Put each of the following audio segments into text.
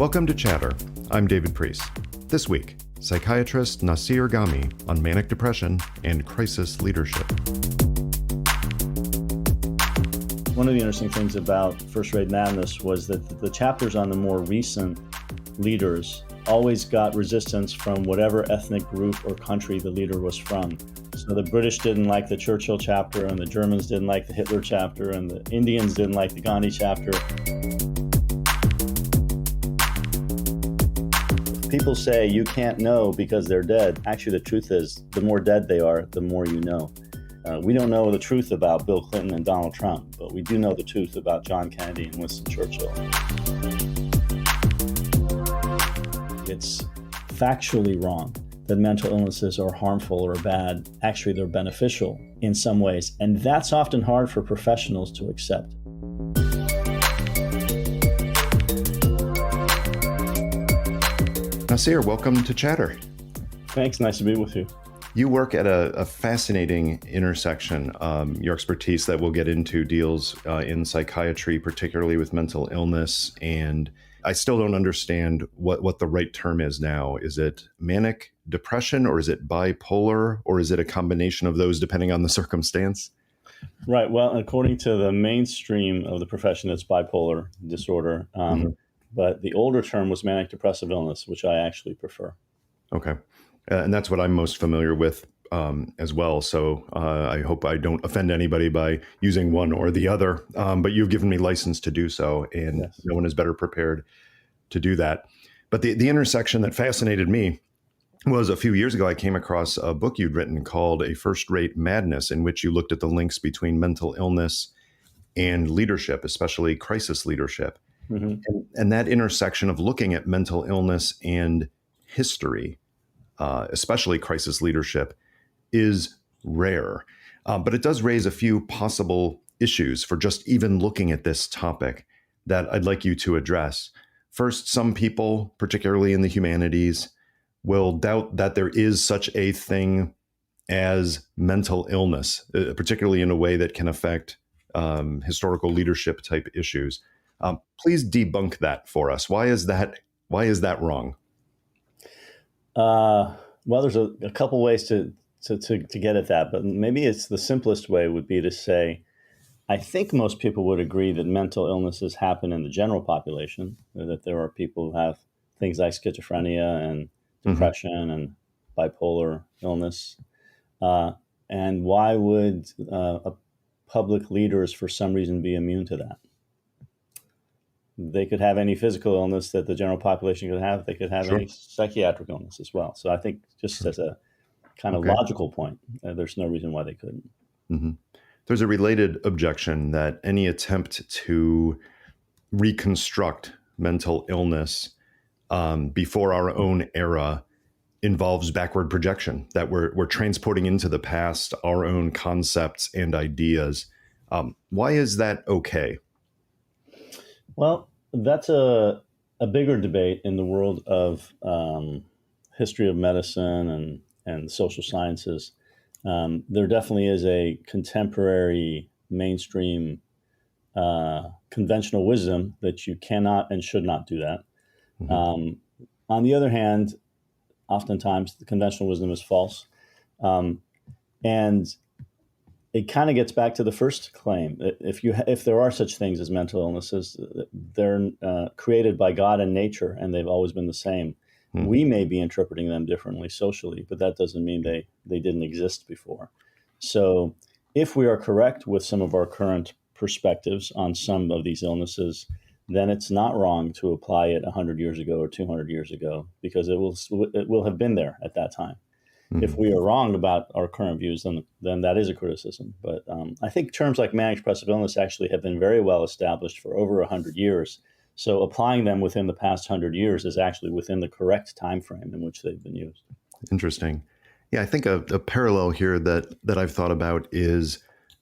Welcome to Chatter. I'm David Priess. This week, psychiatrist Nassir Ghaemi on manic depression and crisis leadership. One of the interesting things about First Rate Madness was that the chapters on the more recent leaders always got resistance from whatever ethnic group or country the leader was from. So the British didn't like the Churchill chapter, and the Germans didn't like the Hitler chapter, and the Indians didn't like the Gandhi chapter. People say you can't know because they're dead. Actually, the truth is, the more dead they are, the more you know. We don't know the truth about Bill Clinton and Donald Trump, but we do know the truth about John Kennedy and Winston Churchill. It's factually wrong that mental illnesses are harmful or bad. Actually, they're beneficial in some ways, and that's often hard for professionals to accept. Nassir, welcome to Chatter. Thanks, nice to be with you. You work at a fascinating intersection. Your expertise that we'll get into deals in psychiatry, particularly with mental illness. And I still don't understand what the right term is now. Is it manic depression, or is it bipolar, or is it a combination of those depending on the circumstance? Right. Well, according to the mainstream of the profession, it's bipolar disorder. But the older term was manic depressive illness, which I actually prefer. Okay. And that's what I'm most familiar with as well. So I hope I don't offend anybody by using one or the other. But you've given me license to do so, and Yes. No one is better prepared to do that. But the intersection that fascinated me was a few years ago, I came across a book you'd written called A First Rate Madness, in which you looked at the links between mental illness and leadership, especially crisis leadership. Mm-hmm. And that intersection of looking at mental illness and history, especially crisis leadership, is rare. But it does raise a few possible issues for just even looking at this topic that I'd like you to address. First, some people, particularly in the humanities, will doubt that there is such a thing as mental illness, particularly in a way that can affect historical leadership type issues. Please debunk that for us. Why is that wrong? Well, there's a couple ways to get at that, but maybe it's the simplest way would be to say, I think most people would agree that mental illnesses happen in the general population, that there are people who have things like schizophrenia and depression and bipolar illness. And why would public leaders, for some reason, be immune to that? They could have any physical illness that the general population could have. They could have any psychiatric illness as well. So I think just as a kind of logical point, there's no reason why they couldn't. Mm-hmm. There's a related objection that any attempt to reconstruct mental illness before our own era involves backward projection, that we're transporting into the past our own concepts and ideas. Why is that okay? Well, that's a bigger debate in the world of history of medicine and social sciences. There definitely is a contemporary mainstream conventional wisdom that you cannot and should not do that. Mm-hmm. On the other hand, oftentimes the conventional wisdom is false. And it kind of gets back to the first claim. If there are such things as mental illnesses, they're created by God and nature, and they've always been the same. Mm-hmm. We may be interpreting them differently socially, but that doesn't mean they didn't exist before. So if we are correct with some of our current perspectives on some of these illnesses, then it's not wrong to apply it 100 years ago or 200 years ago, because it will have been there at that time. Mm-hmm. If we are wrong about our current views, then that is a criticism. But I think terms like manic depressive illness actually have been very well established for over 100 years. So applying them within the past 100 years is actually within the correct time frame in which they've been used. Interesting. Yeah, I think a parallel here that I've thought about is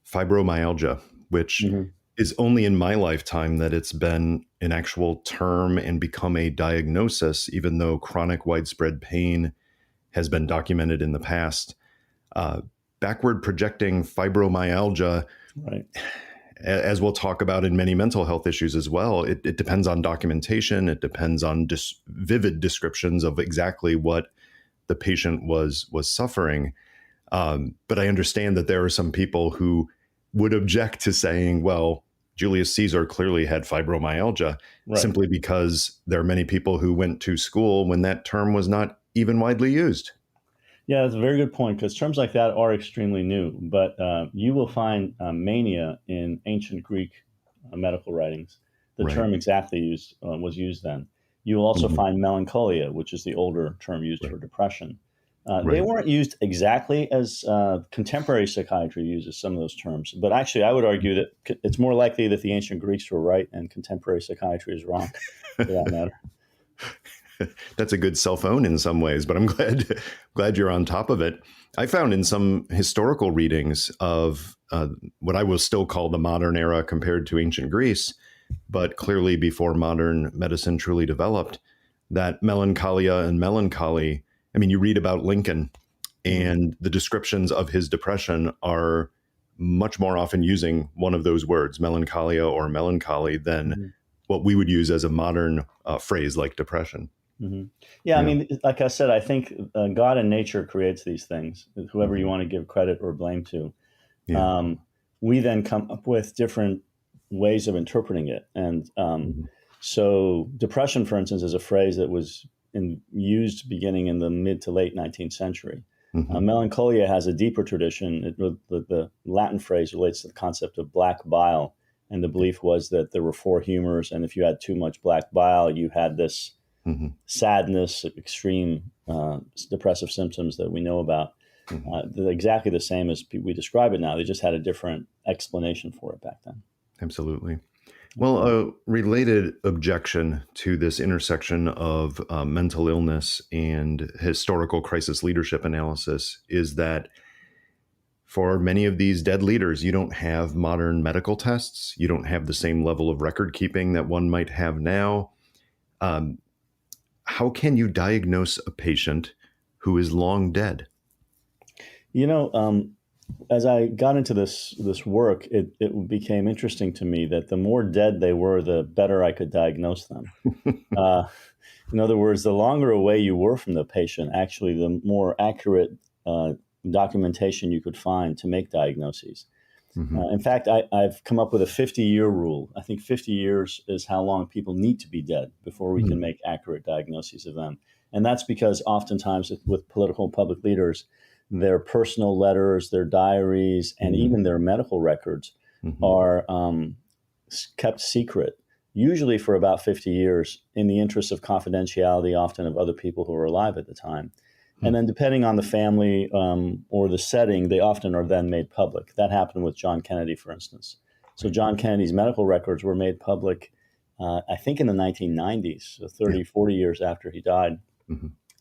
fibromyalgia, which is only in my lifetime that it's been an actual term and become a diagnosis, even though chronic widespread pain has been documented in the past. Backward projecting fibromyalgia as we'll talk about in many mental health issues as well, it depends on documentation. It depends on vivid descriptions of exactly what the patient was suffering. But I understand that there are some people who would object to saying, well, Julius Caesar clearly had fibromyalgia, simply because there are many people who went to school when that term was not even widely used. Yeah, that's a very good point, because terms like that are extremely new. But you will find mania in ancient Greek medical writings. The term exactly was used then. You will also find melancholia, which is the older term used for depression. They weren't used exactly as contemporary psychiatry uses some of those terms. But actually, I would argue that it's more likely that the ancient Greeks were right and contemporary psychiatry is wrong, for that matter. That's a good self-own in some ways, but I'm glad you're on top of it. I found in some historical readings of what I will still call the modern era compared to ancient Greece, but clearly before modern medicine truly developed, that melancholia and melancholy. I mean, you read about Lincoln, and the descriptions of his depression are much more often using one of those words, melancholia or melancholy, than what we would use as a modern phrase like depression. Yeah, I mean, like I said, I think God and nature creates these things, whoever you want to give credit or blame to. We then come up with different ways of interpreting it. And so depression, for instance, is a phrase that was used beginning in the mid to late 19th century. Melancholia has a deeper tradition. The Latin phrase relates to the concept of black bile. And the belief was that there were four humors. And if you had too much black bile, you had this sadness, extreme depressive symptoms that we know about. They're exactly the same as we describe it now. They just had a different explanation for it back then. Absolutely. Well, a related objection to this intersection of mental illness and historical crisis leadership analysis is that for many of these dead leaders, you don't have modern medical tests. You don't have the same level of record keeping that one might have now. How can you diagnose a patient who is long dead? You know, as I got into this work, it became interesting to me that the more dead they were, the better I could diagnose them. In other words, the longer away you were from the patient, actually, the more accurate documentation you could find to make diagnoses. In fact, I've come up with a 50-year rule. I think 50 years is how long people need to be dead before we can make accurate diagnoses of them. And that's because oftentimes with political and public leaders, their personal letters, their diaries, and even their medical records are kept secret, usually for about 50 years, in the interest of confidentiality, often of other people who were alive at the time. And then depending on the family or the setting, they often are then made public. That happened with John Kennedy, for instance. So John Kennedy's medical records were made public, I think in the 1990s, so 30, 40 years after he died.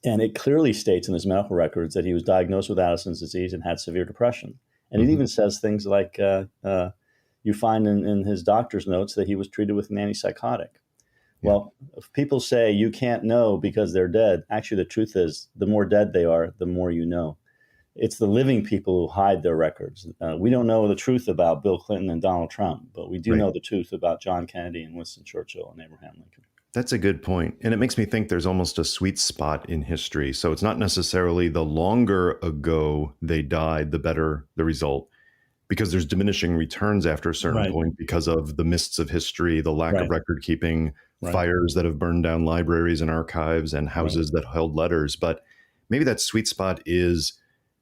And it clearly states in his medical records that he was diagnosed with Addison's disease and had severe depression. And it even says things like you find in his doctor's notes that he was treated with an antipsychotic. Well, if people say you can't know because they're dead, actually the truth is the more dead they are, the more you know. It's the living people who hide their records. We don't know the truth about Bill Clinton and Donald Trump, but we do know the truth about John Kennedy and Winston Churchill and Abraham Lincoln. That's a good point. And it makes me think there's almost a sweet spot in history. So it's not necessarily the longer ago they died, the better the result, because there's diminishing returns after a certain point because of the mists of history, the lack of record keeping, fires that have burned down libraries and archives and houses that held letters. But maybe that sweet spot is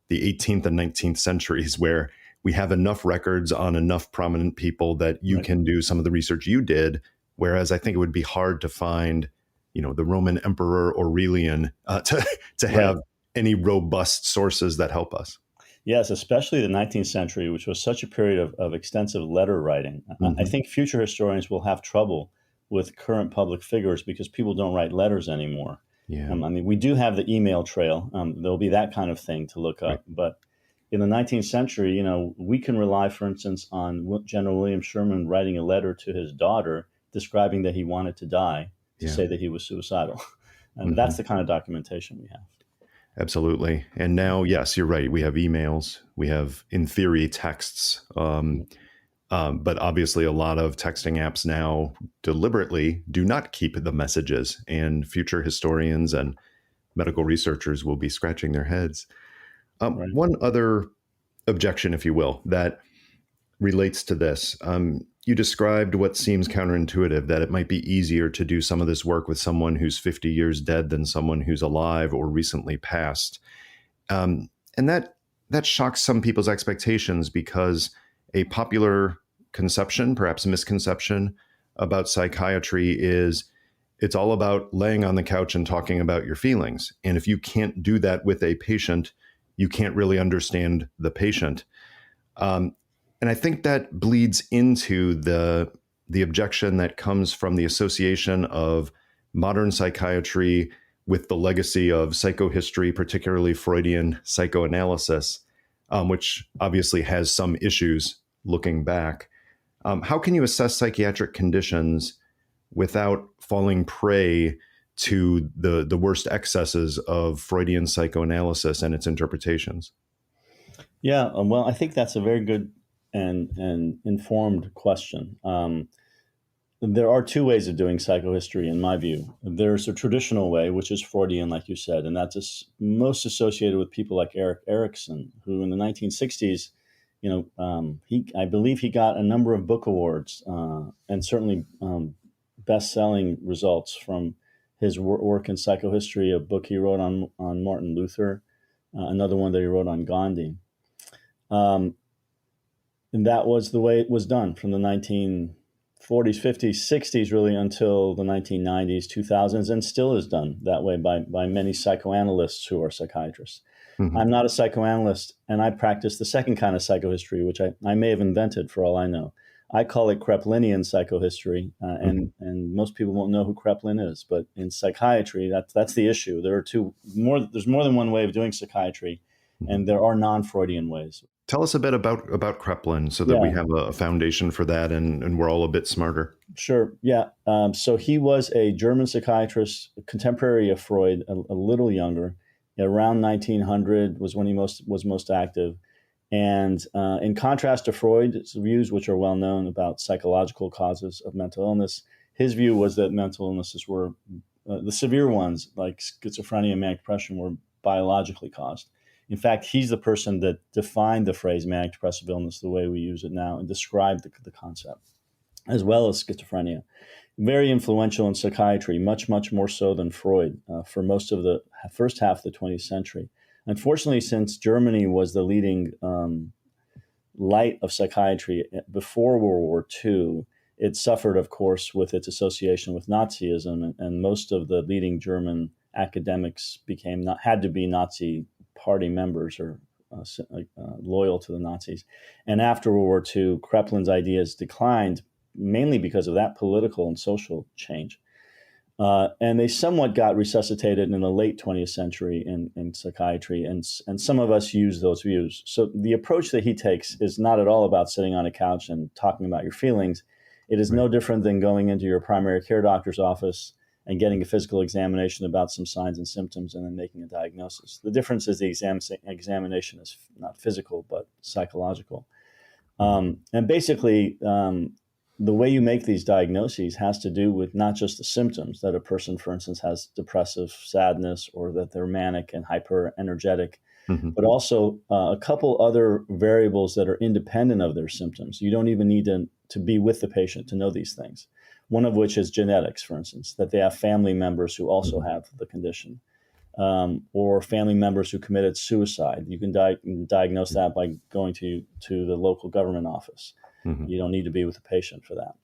the 18th and 19th centuries, where we have enough records on enough prominent people that you can do some of the research you did. Whereas I think it would be hard to find, the Roman Emperor Aurelian to have any robust sources that help us. Yes, especially the 19th century, which was such a period of extensive letter writing. I think future historians will have trouble with current public figures because people don't write letters anymore. I mean, we do have the email trail. There'll be that kind of thing to look up. But in the 19th century, we can rely, for instance, on General William Sherman writing a letter to his daughter describing that he wanted to die, to say that he was suicidal. And that's the kind of documentation we have. Absolutely. And now, yes, you're right. We have emails. We have, in theory, texts. But obviously, a lot of texting apps now deliberately do not keep the messages, and future historians and medical researchers will be scratching their heads. Right. One other objection, if you will, that relates to this. You described what seems counterintuitive, that it might be easier to do some of this work with someone who's 50 years dead than someone who's alive or recently passed. And that shocks some people's expectations, because a popular conception, perhaps misconception, about psychiatry is it's all about laying on the couch and talking about your feelings. And if you can't do that with a patient, you can't really understand the patient. And I think that bleeds into the objection that comes from the association of modern psychiatry with the legacy of psychohistory, particularly Freudian psychoanalysis, which obviously has some issues looking back. How can you assess psychiatric conditions without falling prey to the worst excesses of Freudian psychoanalysis and its interpretations? Yeah, well, I think that's a very good and informed question. There are two ways of doing psychohistory, in my view. There's a traditional way, which is Freudian, like you said, and that's most associated with people like Erik Erikson, who in the 1960s, I believe he got a number of book awards and certainly best-selling results from his work in psychohistory, a book he wrote on Martin Luther, another one that he wrote on Gandhi. And that was the way it was done from the 1940s, 50s, 60s, really until the 1990s, 2000s, and still is done that way by many psychoanalysts who are psychiatrists. Mm-hmm. I'm not a psychoanalyst, and I practice the second kind of psychohistory, which I may have invented for all I know. I call it Kraepelinian psychohistory, and most people won't know who Kraepelin is, but in psychiatry, that's the issue. There's more than one way of doing psychiatry, and there are non-Freudian ways. Tell us a bit about Kraepelin so that we have a foundation for that and we're all a bit smarter. Sure. Yeah. So he was a German psychiatrist, contemporary of Freud, a little younger. Around 1900 was when he was most active. And in contrast to Freud's views, which are well known about psychological causes of mental illness, his view was that mental illnesses were, the severe ones like schizophrenia and manic depression, were biologically caused. In fact, he's the person that defined the phrase manic depressive illness the way we use it now and described the concept, as well as schizophrenia. Very influential in psychiatry, much, much more so than Freud for most of the first half of the 20th century. Unfortunately, since Germany was the leading light of psychiatry before World War II, it suffered, of course, with its association with Nazism, and most of the leading German academics had to be Nazi party members or loyal to the Nazis. And after World War II, Kraepelin's ideas declined mainly because of that political and social change. And they somewhat got resuscitated in the late 20th century in psychiatry, and some of us use those views. So the approach that he takes is not at all about sitting on a couch and talking about your feelings. It is no different than going into your primary care doctor's office and getting a physical examination about some signs and symptoms and then making a diagnosis. The difference is the examination is not physical, but psychological. And basically, the way you make these diagnoses has to do with not just the symptoms, that a person, for instance, has depressive sadness or that they're manic and hyper energetic, but also a couple other variables that are independent of their symptoms. You don't even need to be with the patient to know these things. One of which is genetics, for instance, that they have family members who also have the condition, or family members who committed suicide. You can diagnose that by going to the local government office. You don't need to be with the patient for that.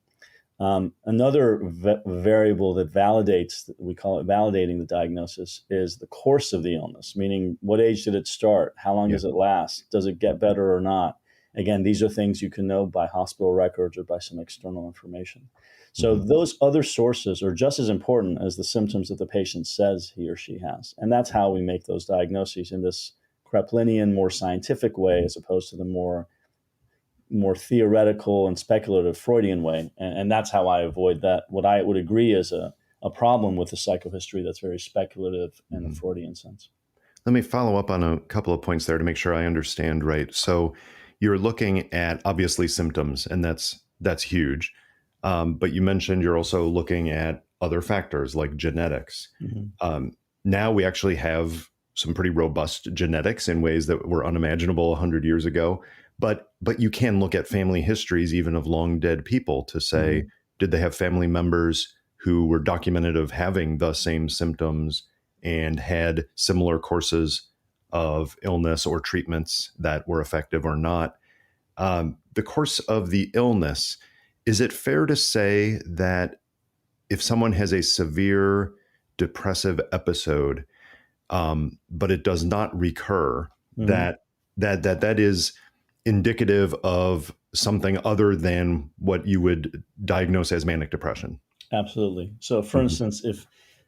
Another variable that validates, we call it validating the diagnosis, is the course of the illness, meaning what age did it start? How long does it last? Does it get better or not? Again, these are things you can know by hospital records or by some external information. So those other sources are just as important as the symptoms that the patient says he or she has. And that's how we make those diagnoses in this Kraepelinian, more scientific way, as opposed to the more theoretical and speculative Freudian way. And that's how I avoid that. What I would agree is a problem with the psychohistory that's very speculative in a Freudian sense. Let me follow up on a couple of points there to make sure I understand right. So you're looking at obviously symptoms, and that's huge. But you mentioned you're also looking at other factors like genetics. Now we actually have some pretty robust genetics in ways that were unimaginable 100 years ago. But you can look at family histories even of long dead people to say, did they have family members who were documented of having the same symptoms and had similar courses of illness or treatments that were effective or not? The course of the illness, is it fair to say that if someone has a severe depressive episode, but it does not recur, that is indicative of something other than what you would diagnose as manic depression? Absolutely. So, for instance,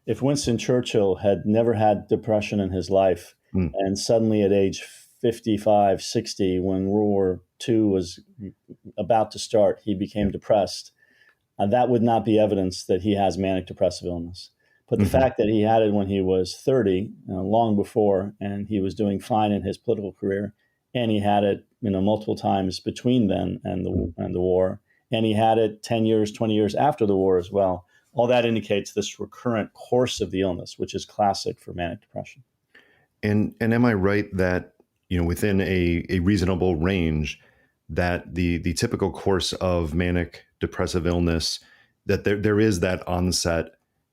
if Winston Churchill had never had depression in his life, and suddenly at age 55, 60, when World War II was about to start, he became depressed, that would not be evidence that he has manic depressive illness. But the fact that he had it when he was 30, long before, and he was doing fine in his political career, and he had it, multiple times between then and the war, and he had it 10 years, 20 years after the war as well. All that indicates this recurrent course of the illness, which is classic for manic depression. And am I right that, within a reasonable range, that the typical course of manic depressive illness, that there is that onset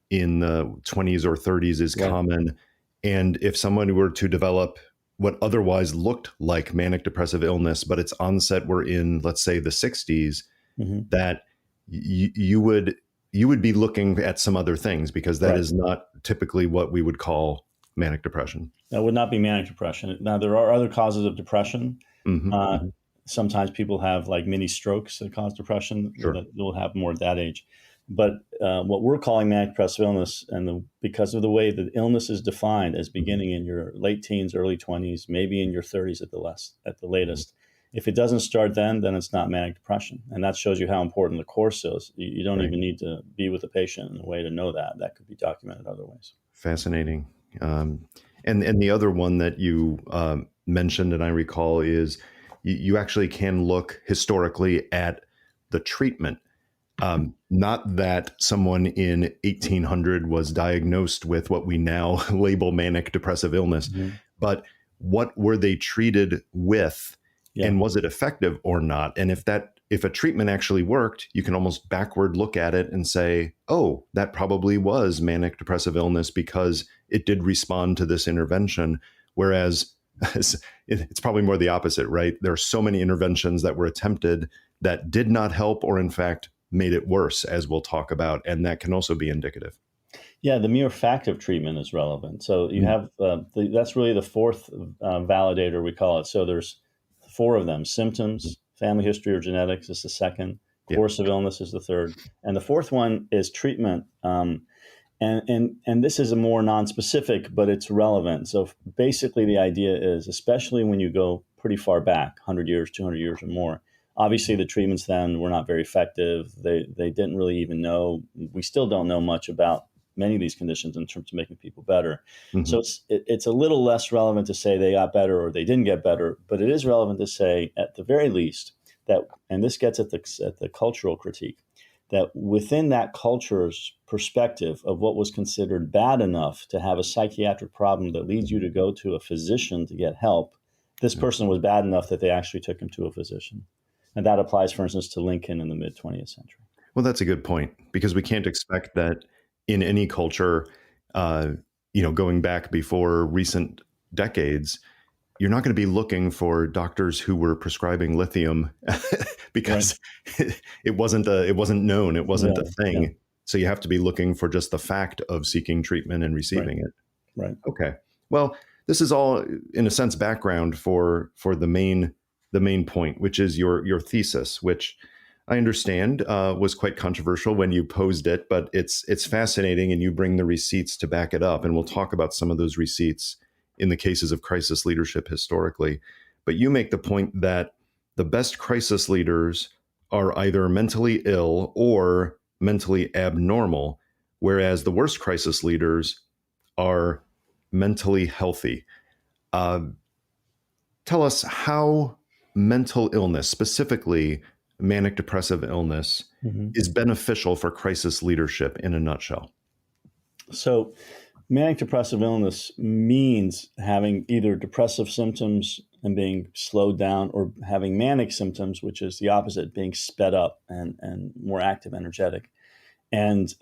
in the 20s or 30s is common. And if someone were to develop what otherwise looked like manic depressive illness, but its onset were in, let's say, the 60s, that you would be looking at some other things, because that is not typically what we would call manic depression. That would not be manic depression. Now, there are other causes of depression. Sometimes people have like mini strokes that cause depression. That will happen more at that age. But what we're calling manic depressive illness, and because of the way that illness is defined as beginning in your late teens, early 20s, maybe in your 30s at the latest, if it doesn't start then it's not manic depression. And that shows you how important the course is. You don't even need to be with the patient in a way to know that. That could be documented other ways. Fascinating. And the other one that you mentioned, and I recall, is you actually can look historically at the treatment. Not that someone in 1800 was diagnosed with what we now label manic depressive illness, but what were they treated with, and was it effective or not? And if a treatment actually worked, you can almost backward look at it and say, oh, that probably was manic depressive illness because it did respond to this intervention. Whereas it's probably more the opposite, right? There are so many interventions that were attempted that did not help, or in fact made it worse, as we'll talk about. And that can also be indicative. Yeah, the mere fact of treatment is relevant. So you have, that's really the fourth validator, we call it. So there's four of them: symptoms, family history or genetics is the second, course of illness is the third, and the fourth one is treatment. And this is a more non-specific, but it's relevant. So basically the idea is, especially when you go pretty far back, 100 years, 200 years or more, obviously the treatments then were not very effective. They didn't really even know. We still don't know much about many of these conditions in terms of making people better. So it's a little less relevant to say they got better or they didn't get better, but it is relevant to say at the very least that, and this gets at the cultural critique, that within that culture's perspective of what was considered bad enough to have a psychiatric problem that leads you to go to a physician to get help, this person was bad enough that they actually took him to a physician. And that applies, for instance, to Lincoln in the mid-20th century. Well, that's a good point, because we can't expect that in any culture, going back before recent decades, you're not going to be looking for doctors who were prescribing lithium because it wasn't known. It wasn't a thing. Yeah. So you have to be looking for just the fact of seeking treatment and receiving it. Right. Okay. Well, this is all, in a sense, background for the main point, which is your thesis, which I understand was quite controversial when you posed it, but it's fascinating, and you bring the receipts to back it up. And we'll talk about some of those receipts in the cases of crisis leadership historically. But you make the point that the best crisis leaders are either mentally ill or mentally abnormal, whereas the worst crisis leaders are mentally healthy. Tell us, how mental illness, specifically manic depressive illness, is beneficial for crisis leadership in a nutshell? So, manic depressive illness means having either depressive symptoms and being slowed down, or having manic symptoms, which is the opposite, being sped up and more active, energetic. And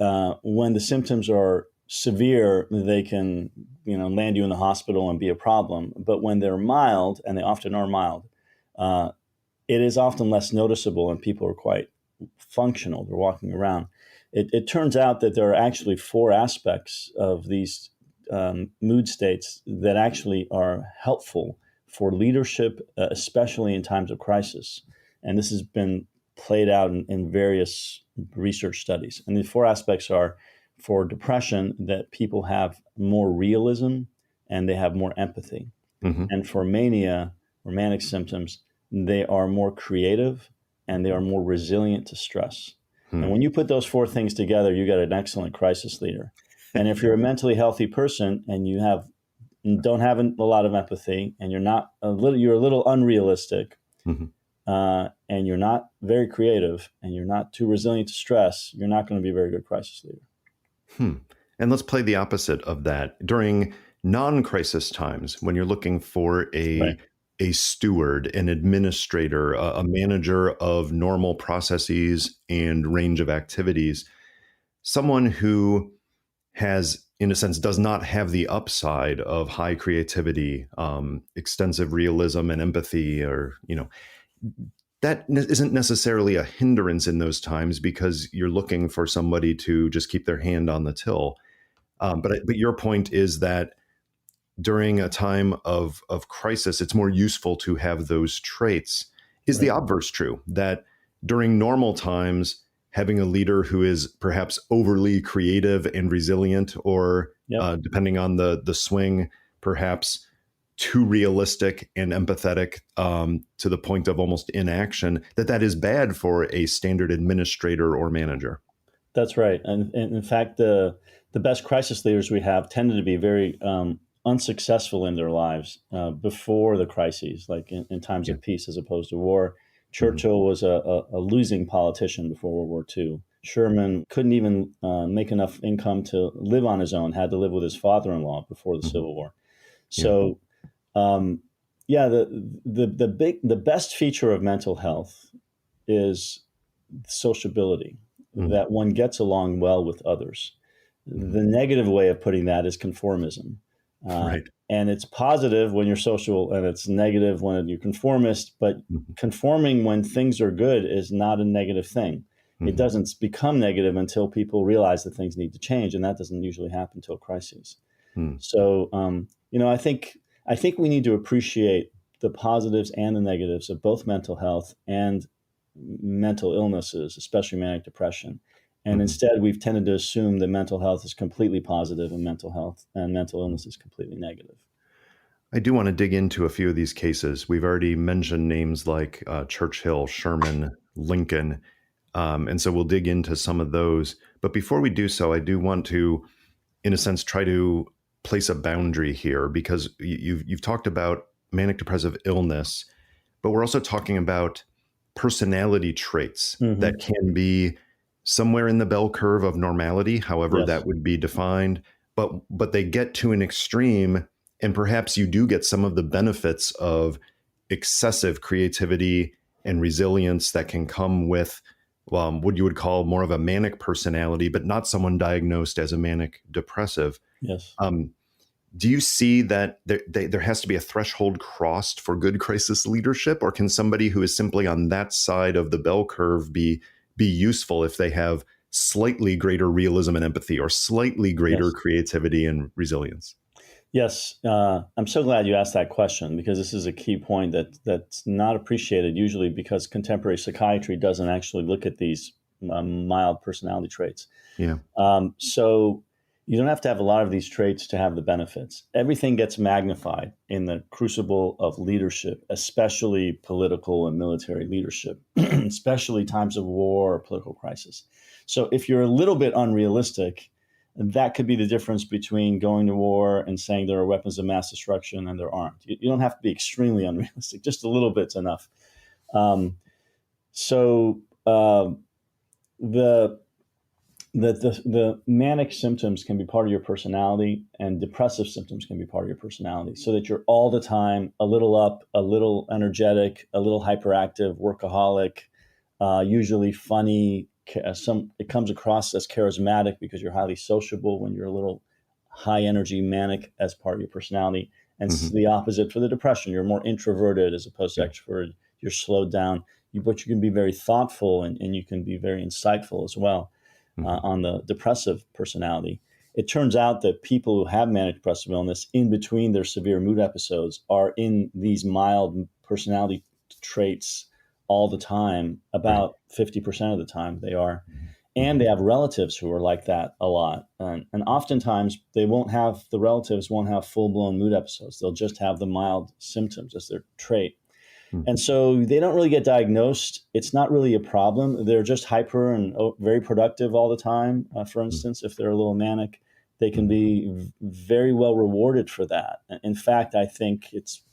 when the symptoms are severe, they can, land you in the hospital and be a problem. But when they're mild, and they often are mild, it is often less noticeable, and people are quite functional. They're walking around. It turns out that there are actually 4 aspects of these mood states that actually are helpful for leadership, especially in times of crisis. And this has been played out in various research studies. And the 4 aspects are: for depression, that people have more realism and they have more empathy. And for mania or manic symptoms, they are more creative and they are more resilient to stress. And when you put those 4 things together, you got an excellent crisis leader. And if you're a mentally healthy person and you don't have a lot of empathy, and you're a little unrealistic, and you're not very creative, and you're not too resilient to stress, you're not going to be a very good crisis leader. And let's play the opposite of that. During non-crisis times, when you're looking for a steward, an administrator, a manager of normal processes and range of activities, someone who has, in a sense, does not have the upside of high creativity, extensive realism and empathy, or, that isn't necessarily a hindrance in those times, because you're looking for somebody to just keep their hand on the till. But your point is that during a time of crisis, it's more useful to have those traits. Is the obverse true, that during normal times, having a leader who is perhaps overly creative and resilient, or depending on the swing, perhaps too realistic and empathetic to the point of almost inaction, that is bad for a standard administrator or manager? That's right. And in fact, the best crisis leaders we have tended to be very unsuccessful in their lives before the crises, like in times of peace as opposed to war. Churchill was a losing politician before World War II. Sherman couldn't even make enough income to live on his own, had to live with his father-in-law before the Civil War. So, the best feature of mental health is sociability, that one gets along well with others. The negative way of putting that is conformism. And it's positive when you're social, and it's negative when you're conformist. But conforming when things are good is not a negative thing. It doesn't become negative until people realize that things need to change, and that doesn't usually happen until crises. So, I think we need to appreciate the positives and the negatives of both mental health and mental illnesses, especially manic depression. And instead, we've tended to assume that mental health is completely positive and mental illness is completely negative. I do want to dig into a few of these cases. We've already mentioned names like Churchill, Sherman, Lincoln, and so we'll dig into some of those. But before we do so, I do want to, in a sense, try to place a boundary here, because you've talked about manic depressive illness, but we're also talking about personality traits that can be somewhere in the bell curve of normality, however that would be defined, but they get to an extreme, and perhaps you do get some of the benefits of excessive creativity and resilience that can come with what you would call more of a manic personality, but not someone diagnosed as a manic depressive. Yes. Do you see that there has to be a threshold crossed for good crisis leadership, or can somebody who is simply on that side of the bell curve be useful if they have slightly greater realism and empathy, or slightly greater creativity and resilience? Yes. I'm so glad you asked that question, because this is a key point that's not appreciated usually, because contemporary psychiatry doesn't actually look at these mild personality traits. So you don't have to have a lot of these traits to have the benefits. Everything gets magnified in the crucible of leadership, especially political and military leadership, especially times of war or political crisis. So if you're a little bit unrealistic, that could be the difference between going to war and saying there are weapons of mass destruction and there aren't. You don't have to be extremely unrealistic. Just a little bit's enough. So the manic symptoms can be part of your personality, and depressive symptoms can be part of your personality, so that you're all the time a little up, a little energetic, a little hyperactive, workaholic, usually funny. It comes across as charismatic because you're highly sociable when you're a little high energy manic as part of your personality. And the opposite for the depression. You're more introverted as opposed to extroverted. You're slowed down, but you can be very thoughtful and you can be very insightful as well. On the depressive personality, it turns out that people who have manic depressive illness in between their severe mood episodes are in these mild personality traits all the time, about 50% of the time they are. And they have relatives who are like that a lot. And oftentimes the relatives won't have full-blown mood episodes. They'll just have the mild symptoms as their trait. And so they don't really get diagnosed. It's not really a problem. They're just hyper and very productive all the time. For instance, if they're a little manic, they can be very well rewarded for that. In fact, I think it's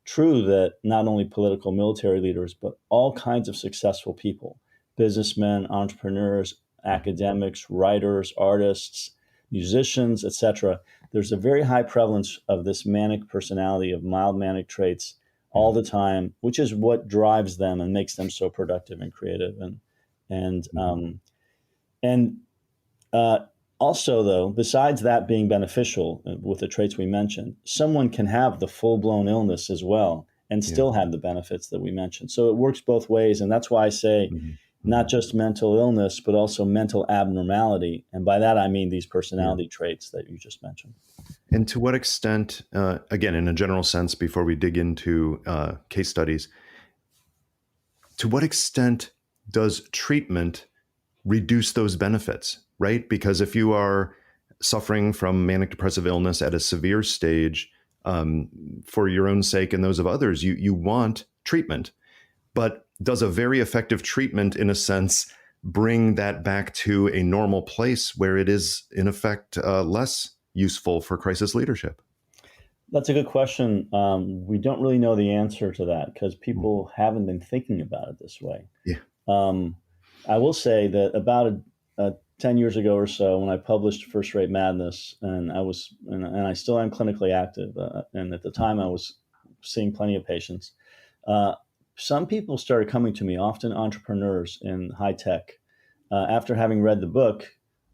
true that not only political military leaders, but all kinds of successful people, businessmen, entrepreneurs, academics, writers, artists, musicians, etc. There's a very high prevalence of this manic personality, of mild manic traits all the time, which is what drives them and makes them so productive and creative. Also, though, besides that being beneficial with the traits we mentioned, someone can have the full-blown illness as well and still have the benefits that we mentioned. So it works both ways. And that's why I say not just mental illness, but also mental abnormality. And by that, I mean these personality traits that you just mentioned. And to what extent, again, in a general sense, before we dig into case studies, to what extent does treatment reduce those benefits, right? Because if you are suffering from manic depressive illness at a severe stage, for your own sake and those of others, you want treatment. But does a very effective treatment, in a sense, bring that back to a normal place where it is, in effect, less useful for crisis leadership? That's a good question. We don't really know the answer to that because people haven't been thinking about it this way. I will say that about 10 years ago or so, when I published First Rate Madness, and I still am clinically active, and at the time I was seeing plenty of patients, some people started coming to me, often entrepreneurs in high tech, after having read the book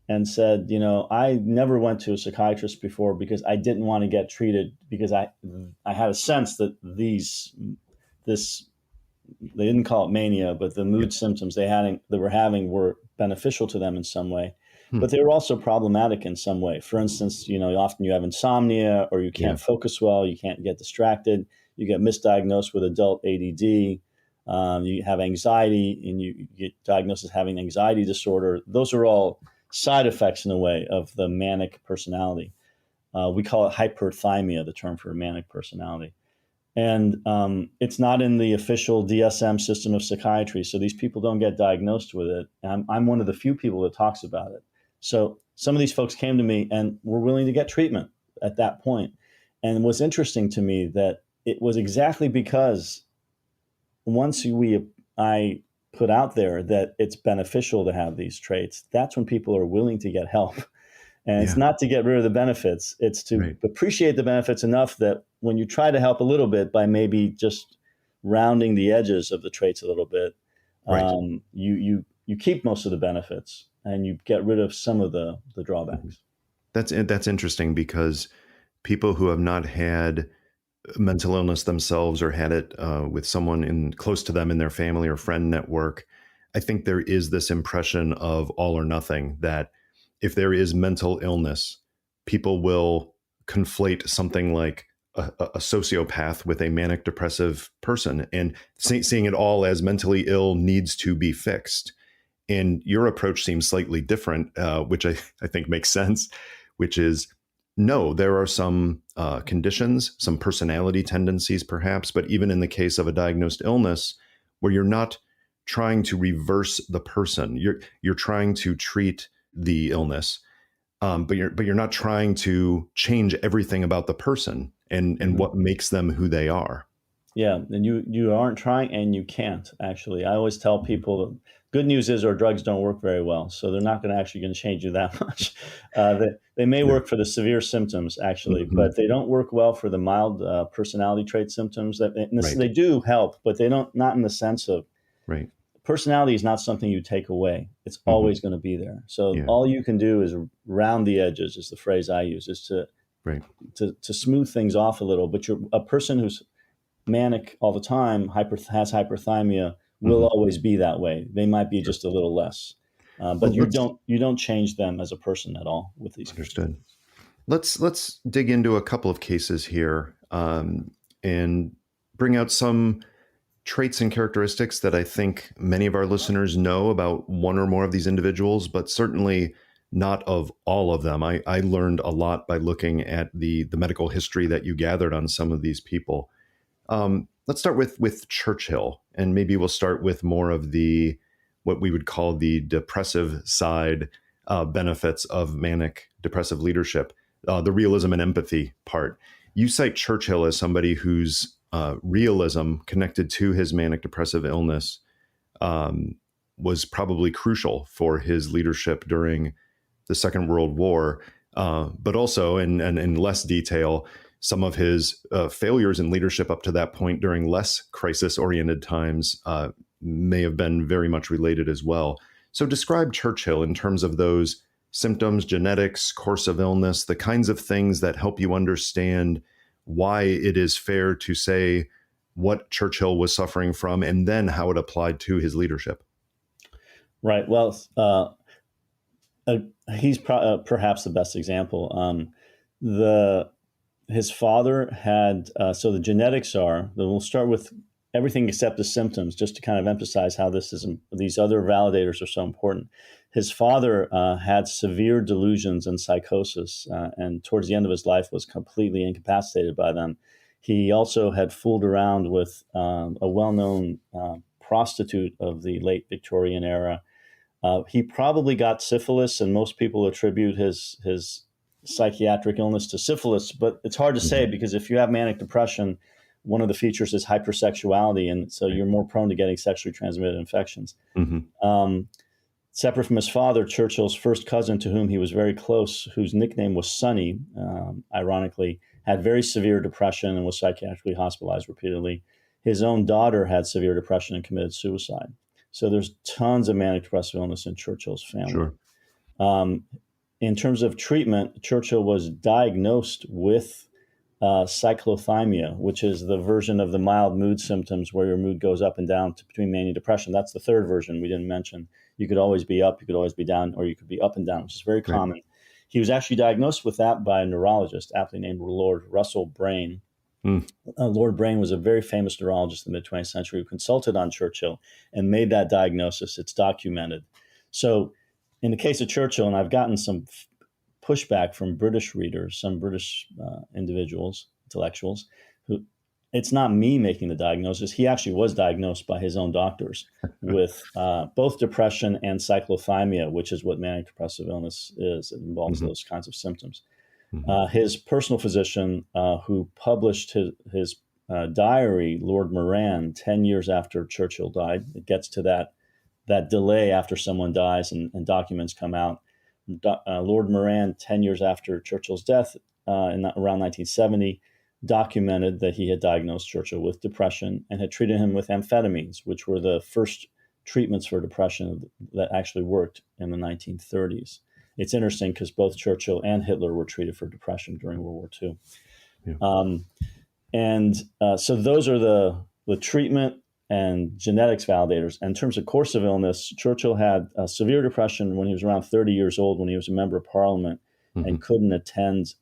and said, I never went to a psychiatrist before because I didn't want to get treated because I had a sense that they didn't call it mania, but the mood symptoms they were having were beneficial to them in some way, but they were also problematic in some way. For instance, often you have insomnia, or you can't focus well, you can't get distracted, you get misdiagnosed with adult ADD, you have anxiety, and you get diagnosed as having anxiety disorder. Those are all side effects in a way of the manic personality. We call it hyperthymia, the term for manic personality. And it's not in the official DSM system of psychiatry, so these people don't get diagnosed with it. I'm one of the few people that talks about it. So some of these folks came to me and were willing to get treatment at that point. And what's interesting to me that it was exactly because once I put out there that it's beneficial to have these traits, that's when people are willing to get help. And it's not to get rid of the benefits. It's to appreciate the benefits enough that when you try to help a little bit by maybe just rounding the edges of the traits a little bit, you keep most of the benefits and you get rid of some of the drawbacks. That's interesting because people who have not had mental illness themselves or had it with someone close to them in their family or friend network, I think there is this impression of all or nothing, that if there is mental illness, people will conflate something like a sociopath with a manic depressive person and seeing it all as mentally ill needs to be fixed. And your approach seems slightly different, which I think makes sense, which is, no, there are some conditions, some personality tendencies perhaps, but even in the case of a diagnosed illness where you're not trying to reverse the person, you're trying to treat the illness. but you're not trying to change everything about the person and what makes them who they are. Yeah, and you aren't trying, and you can't actually. I always tell people that good news is our drugs don't work very well, so they're not going to change you that much. They may work for the severe symptoms actually, but they don't work well for the mild personality trait symptoms. They do help, but they don't, not in the sense of Right. personality is not something you take away. It's always going to be there. So all you can do is round the edges, is the phrase I use, is to smooth things off a little. But a person who's manic all the time, has hyperthymia, will always be that way. They might be just a little less, but you don't change them as a person at all with these. Understood. Let's dig into a couple of cases here and bring out some traits and characteristics that I think many of our listeners know about one or more of these individuals, but certainly not of all of them. I learned a lot by looking at the medical history that you gathered on some of these people. Let's start with Churchill, and maybe we'll start with more of what we would call the depressive side benefits of manic depressive leadership, the realism and empathy part. You cite Churchill as somebody whose realism connected to his manic depressive illness was probably crucial for his leadership during the Second World War, but also in less detail, some of his failures in leadership up to that point during less crisis-oriented times may have been very much related as well. So describe Churchill in terms of those symptoms, genetics, course of illness, the kinds of things that help you understand why it is fair to say what Churchill was suffering from and then how it applied to his leadership. Right. Well, he's perhaps the best example. His father had, so the genetics we'll start with everything except the symptoms, just to kind of emphasize how these other validators are so important. His father had severe delusions and psychosis, and towards the end of his life was completely incapacitated by them. He also had fooled around with a well-known prostitute of the late Victorian era. He probably got syphilis, and most people attribute his psychiatric illness to syphilis, but it's hard to say because if you have manic depression, one of the features is hypersexuality, and so you're more prone to getting sexually transmitted infections. Separate from his father, Churchill's first cousin, to whom he was very close, whose nickname was Sonny, ironically, had very severe depression and was psychiatrically hospitalized repeatedly. His own daughter had severe depression and committed suicide. So there's tons of manic depressive illness in Churchill's family. Sure. In terms of treatment, Churchill was diagnosed with cyclothymia, which is the version of the mild mood symptoms where your mood goes up and down between mania and depression. That's the third version we didn't mention. You could always be up, you could always be down, or you could be up and down, which is very common. He was actually diagnosed with that by a neurologist, aptly named Lord Russell Brain. Lord Brain was a very famous neurologist in the mid-20th century who consulted on Churchill and made that diagnosis. It's documented. So in the case of Churchill, and I've gotten some pushback from British readers, some British individuals, intellectuals, who it's not me making the diagnosis. He actually was diagnosed by his own doctors with both depression and cyclothymia, which is what manic depressive illness is. It involves those kinds of symptoms. His personal physician, who published his diary, Lord Moran, 10 years after Churchill died, it gets to that delay after someone dies and documents come out. Lord Moran, 10 years after Churchill's death, around 1970, documented that he had diagnosed Churchill with depression and had treated him with amphetamines, which were the first treatments for depression that actually worked in the 1930s. It's interesting because both Churchill and Hitler were treated for depression during World War II. Yeah. So those are the treatment and genetics validators. And in terms of course of illness, Churchill had severe depression when he was around 30 years old, when he was a member of parliament and couldn't attend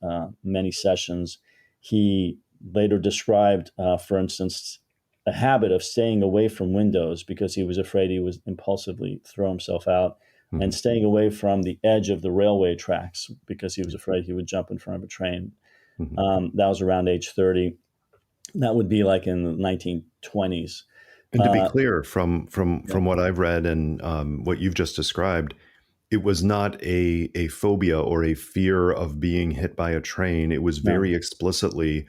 many sessions. He later described, for instance, a habit of staying away from windows because he was afraid he would impulsively throw himself out, and staying away from the edge of the railway tracks because he was afraid he would jump in front of a train. That was around age 30. That would be like in the 1920s. And to be clear, from what I've read and what you've just described, it was not a phobia or a fear of being hit by a train. It was very No. explicitly,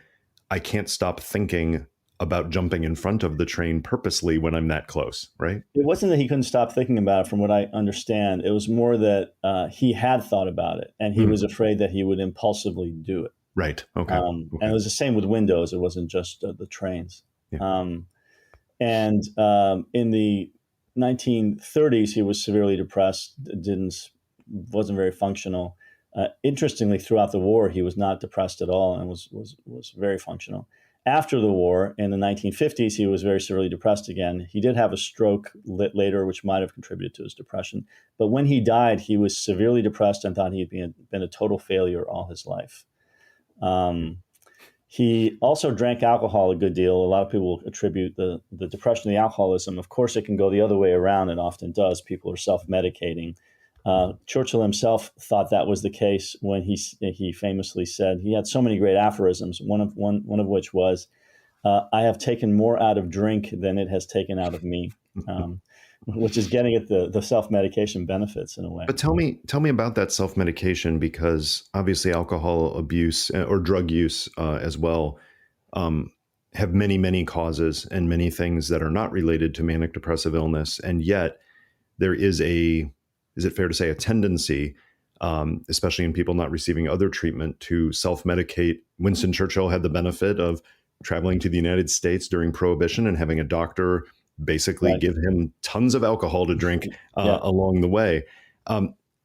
I can't stop thinking about jumping in front of the train purposely when I'm that close, right? It wasn't that he couldn't stop thinking about it, from what I understand. It was more that he had thought about it, and he was afraid that he would impulsively do it. Right. Okay. And it was the same with windows. It wasn't just the trains. Yeah. In the 1930s, he was severely depressed. Wasn't very functional. Interestingly, throughout the war, he was not depressed at all and was very functional. After the war, in the 1950s, he was very severely depressed again. He did have a stroke later, which might have contributed to his depression. But when he died, he was severely depressed and thought he had been a total failure all his life. He also drank alcohol a good deal. A lot of people attribute the depression to the alcoholism. Of course, it can go the other way around. It often does. People are self-medicating. Churchill himself thought that was the case when he famously said, he had so many great aphorisms, one of which was, I have taken more out of drink than it has taken out of me, which is getting at the self-medication benefits in a way. But tell me about that self-medication, because obviously alcohol abuse or drug use as well have many, many causes and many things that are not related to manic depressive illness. And yet there is is it fair to say, a tendency, especially in people not receiving other treatment, to self-medicate. Winston Churchill had the benefit of traveling to the United States during Prohibition and having a doctor basically give him tons of alcohol to drink along the way.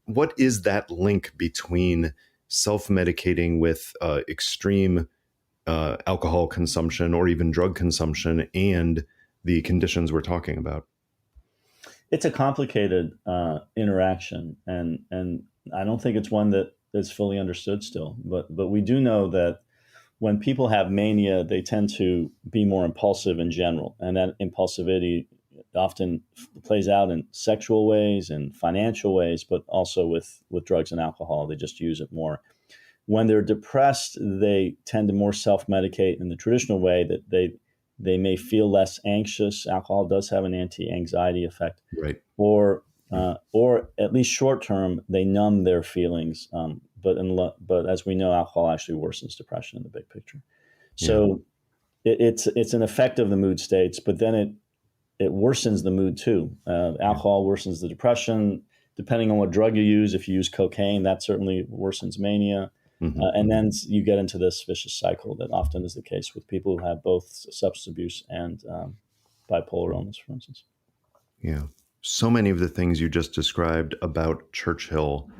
What is that link between self-medicating with extreme alcohol consumption or even drug consumption and the conditions we're talking about? It's a complicated interaction, and I don't think it's one that is fully understood still. But we do know that when people have mania, they tend to be more impulsive in general, and that impulsivity often plays out in sexual ways and financial ways, but also with drugs and alcohol. They just use it more. When they're depressed, they tend to more self-medicate in the traditional way, that they may feel less anxious. Alcohol does have an anti-anxiety effect, right? Or at least short term, they numb their feelings. But as we know, alcohol actually worsens depression in the big picture. So it's an effect of the mood states, but then it worsens the mood too. Alcohol worsens the depression. Depending on what drug you use, if you use cocaine, that certainly worsens mania. And then you get into this vicious cycle that often is the case with people who have both substance abuse and bipolar illness, for instance. Yeah. So many of the things you just described about Churchill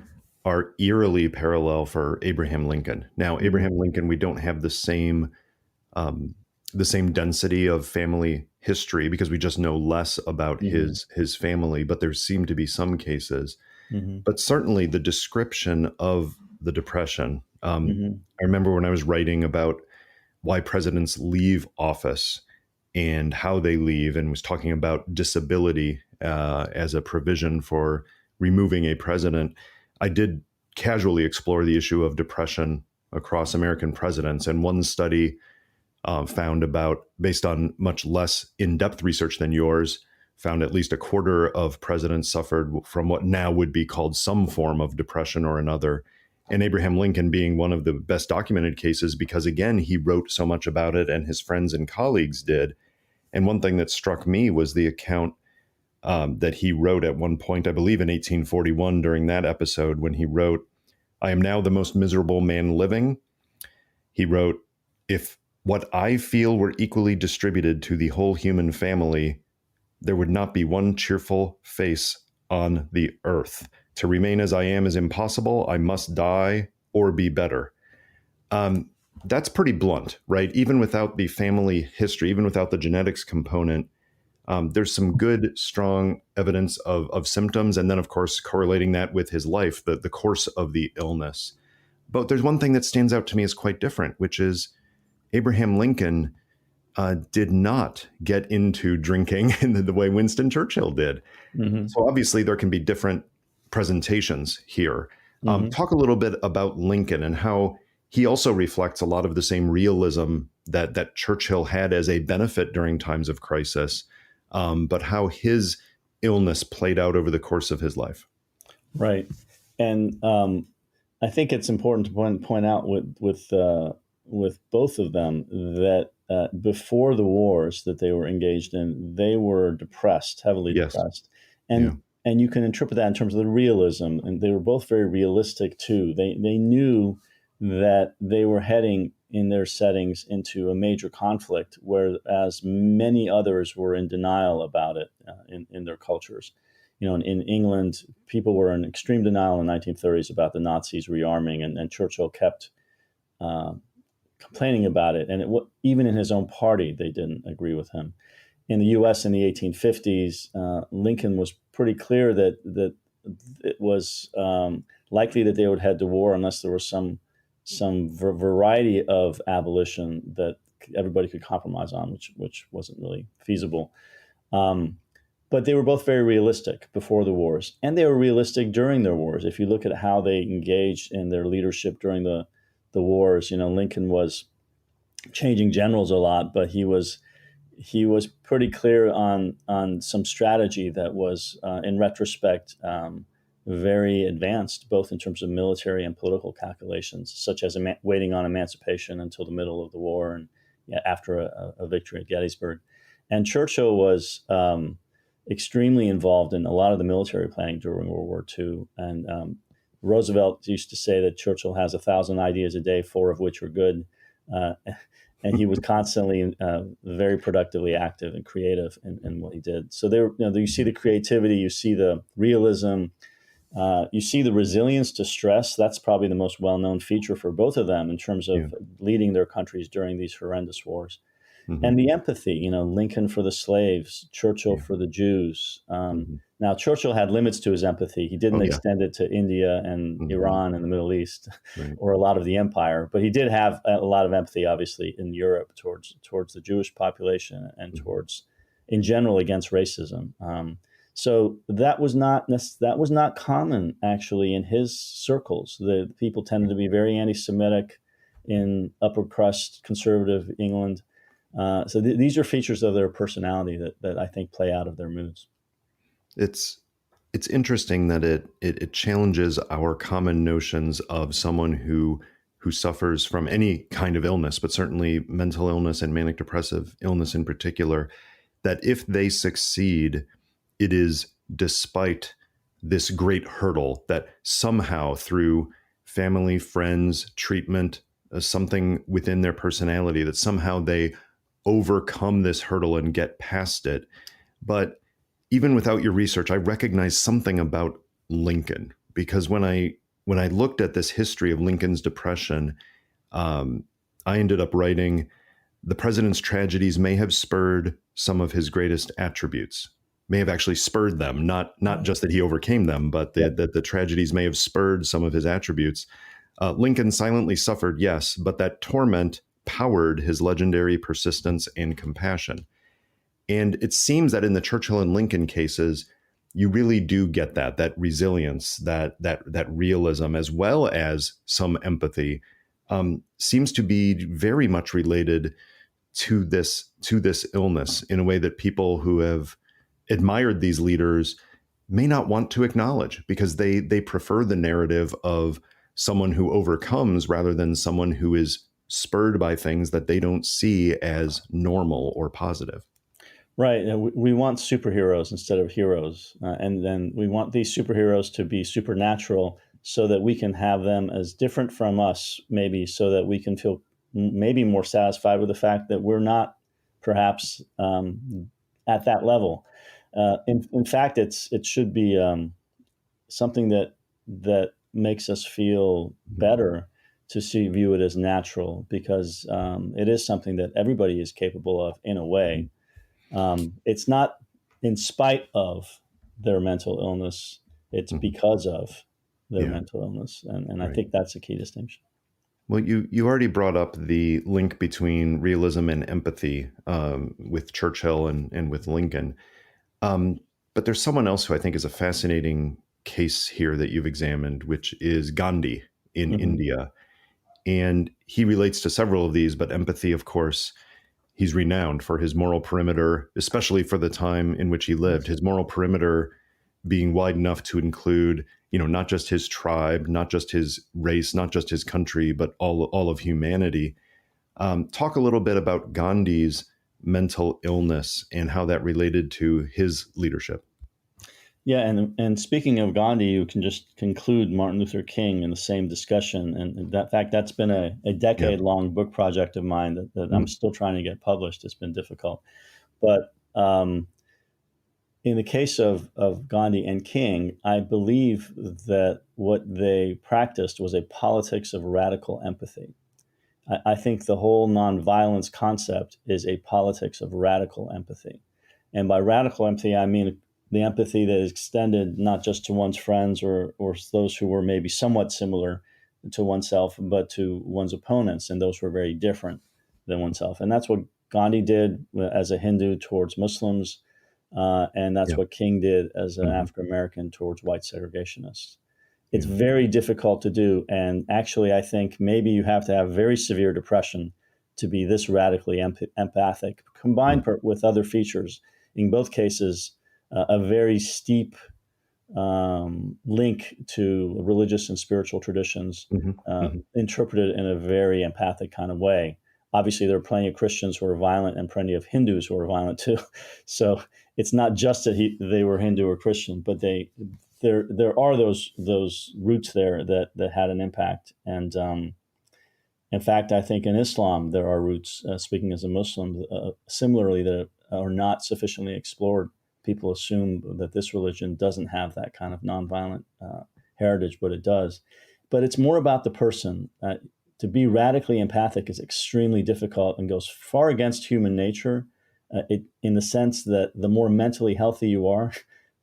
are eerily parallel for Abraham Lincoln. Now, Abraham Lincoln, we don't have the same density of family history because we just know less about his family, but there seem to be some cases. But certainly the description of the depression. I remember when I was writing about why presidents leave office and how they leave, and was talking about disability as a provision for removing a president, I did casually explore the issue of depression across American presidents. And one study found based on much less in-depth research than yours, found at least a quarter of presidents suffered from what now would be called some form of depression or another. And Abraham Lincoln being one of the best documented cases, because again, he wrote so much about it and his friends and colleagues did. And one thing that struck me was the account that he wrote at one point, I believe in 1841, during that episode, when he wrote, "I am now the most miserable man living." He wrote, "If what I feel were equally distributed to the whole human family, there would not be one cheerful face on the earth. To remain as I am is impossible. I must die or be better." That's pretty blunt, right? Even without the family history, even without the genetics component, there's some good, strong evidence of symptoms. And then, of course, correlating that with his life, the course of the illness. But there's one thing that stands out to me as quite different, which is Abraham Lincoln did not get into drinking in the way Winston Churchill did. So obviously there can be different presentations here. Talk a little bit about Lincoln and how he also reflects a lot of the same realism that Churchill had as a benefit during times of crisis, but how his illness played out over the course of his life. Right. And I think it's important to point out with both of them that before the wars that they were engaged in, they were depressed, heavily Yes. depressed, Yeah. and you can interpret that in terms of the realism. And they were both very realistic too. They knew that they were heading in their settings into a major conflict, whereas many others were in denial about it in their cultures. In England, people were in extreme denial in the 1930s about the Nazis rearming, and Churchill kept uh, complaining about it. And even in his own party, they didn't agree with him. In the U.S. in the 1850s, Lincoln was pretty clear that it was likely that they would head to war unless there was some variety of abolition that everybody could compromise on, which wasn't really feasible. Um, but they were both very realistic before the wars, and they were realistic during their wars. If you look at how they engaged in their leadership during the wars, Lincoln was changing generals a lot, but he was pretty clear on some strategy that was, in retrospect, very advanced, both in terms of military and political calculations, such as waiting on emancipation until the middle of the war and after a victory at Gettysburg. And Churchill was extremely involved in a lot of the military planning during World War II. And Roosevelt used to say that Churchill has 1,000 ideas a day, 4 of which are good. And he was constantly very productively active and creative in what he did. So there, you see the creativity, you see the realism, you see the resilience to stress. That's probably the most well-known feature for both of them in terms of leading their countries during these horrendous wars. Mm-hmm. And the empathy, Lincoln for the slaves, Churchill for the Jews. Now, Churchill had limits to his empathy. He didn't extend it to India and Iran and the Middle East or a lot of the empire. But he did have a lot of empathy, obviously, in Europe towards the Jewish population and towards, in general, against racism. So that was not common, actually, in his circles. The people tended to be very anti-Semitic in upper crust conservative England. So these are features of their personality that I think play out of their moods. It's interesting that it challenges our common notions of someone who suffers from any kind of illness, but certainly mental illness and manic depressive illness in particular, that if they succeed, it is despite this great hurdle that somehow through family, friends, treatment, something within their personality, that somehow they overcome this hurdle and get past it. But even without your research, I recognize something about Lincoln, because when I looked at this history of Lincoln's depression, I ended up writing, the president's tragedies may have spurred some of his greatest attributes, may have actually spurred them, not just that he overcame them, but that the tragedies may have spurred some of his attributes. Lincoln silently suffered, yes, but that torment powered his legendary persistence and compassion. And it seems that in the Churchill and Lincoln cases, you really do get that resilience, that realism, as well as some empathy, seems to be very much related to this illness in a way that people who have admired these leaders may not want to acknowledge, because they prefer the narrative of someone who overcomes rather than someone who is spurred by things that they don't see as normal or positive. Right. We want superheroes instead of heroes. And then we want these superheroes to be supernatural so that we can have them as different from us, maybe, so that we can feel maybe more satisfied with the fact that we're not perhaps at that level. In fact, it should be something that makes us feel better to view it as natural, because it is something that everybody is capable of in a way. It's not in spite of their mental illness, it's because of their mental illness. And I think that's a key distinction. Well, you already brought up the link between realism and empathy with Churchill and with Lincoln. But there's someone else who I think is a fascinating case here that you've examined, which is Gandhi in India. And he relates to several of these, but empathy, of course, he's renowned for his moral perimeter, especially for the time in which he lived. His moral perimeter being wide enough to include, not just his tribe, not just his race, not just his country, but all of humanity. Talk a little bit about Gandhi's mental illness and how that related to his leadership. Yeah, and speaking of Gandhi, you can just conclude Martin Luther King in the same discussion. And that fact, that's been a decade-long book project of mine that I'm still trying to get published. It's been difficult. But in the case of Gandhi and King, I believe that what they practiced was a politics of radical empathy. I think the whole nonviolence concept is a politics of radical empathy. And by radical empathy, I mean the empathy that is extended not just to one's friends or those who were maybe somewhat similar to oneself, but to one's opponents and those who are very different than oneself. And that's what Gandhi did as a Hindu towards Muslims, and that's what King did as an African American towards white segregationists. It's very difficult to do. And actually, I think maybe you have to have very severe depression to be this radically empathic, combined with other features. In both cases, a very steep link to religious and spiritual traditions, interpreted in a very empathic kind of way. Obviously, there are plenty of Christians who are violent and plenty of Hindus who are violent too. So it's not just that they were Hindu or Christian, but there are those roots there that had an impact. And in fact, I think in Islam there are roots. Speaking as a Muslim, similarly that are not sufficiently explored. People assume that this religion doesn't have that kind of nonviolent heritage, but it does. But it's more about the person. To be radically empathic is extremely difficult and goes far against human nature, in the sense that the more mentally healthy you are,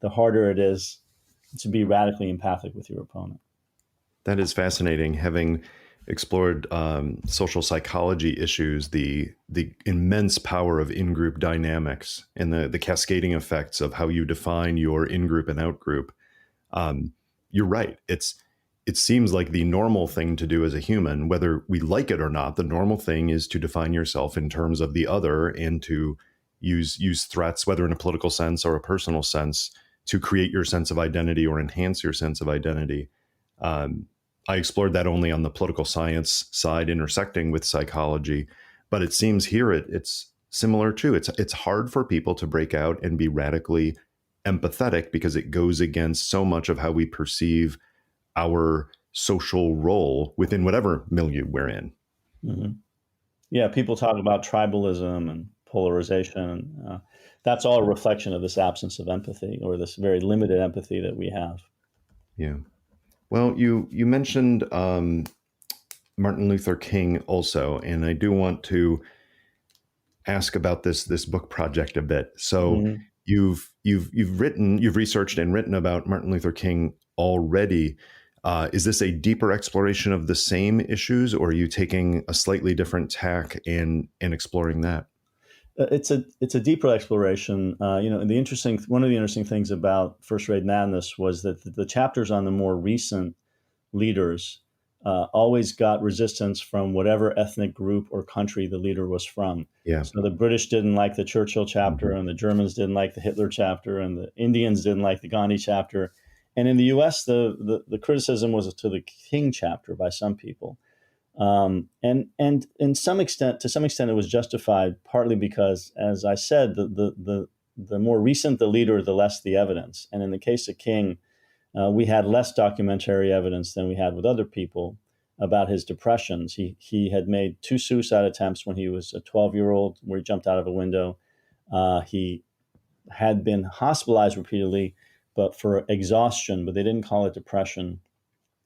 the harder it is to be radically empathic with your opponent. That is fascinating. Having explored social psychology issues, the immense power of in-group dynamics and the cascading effects of how you define your in-group and out-group, you're right. It seems like the normal thing to do as a human, whether we like it or not, the normal thing is to define yourself in terms of the other and to use threats, whether in a political sense or a personal sense, to create your sense of identity or enhance your sense of identity. I explored that only on the political science side, intersecting with psychology, but it seems here it's similar too. It's hard for people to break out and be radically empathetic because it goes against so much of how we perceive our social role within whatever milieu we're in. Mm-hmm. Yeah, people talk about tribalism and polarization. That's all a reflection of this absence of empathy, or this very limited empathy that we have. Yeah. Well, you mentioned Martin Luther King also, and I do want to ask about this book project a bit. So you've researched and written about Martin Luther King already. Is this a deeper exploration of the same issues, or are you taking a slightly different tack and exploring that? It's a deeper exploration. One of the interesting things about First Rate Madness was that the chapters on the more recent leaders always got resistance from whatever ethnic group or country the leader was from. Yeah. So the British didn't like the Churchill chapter, and the Germans didn't like the Hitler chapter, and the Indians didn't like the Gandhi chapter. And in the U.S., the criticism was to the King chapter by some people. And to some extent, it was justified, partly because, as I said, the more recent the leader, the less the evidence. And in the case of King, we had less documentary evidence than we had with other people about his depressions. He had made 2 suicide attempts when he was a 12-year-old, where he jumped out of a window. He had been hospitalized repeatedly, but for exhaustion, but they didn't call it depression.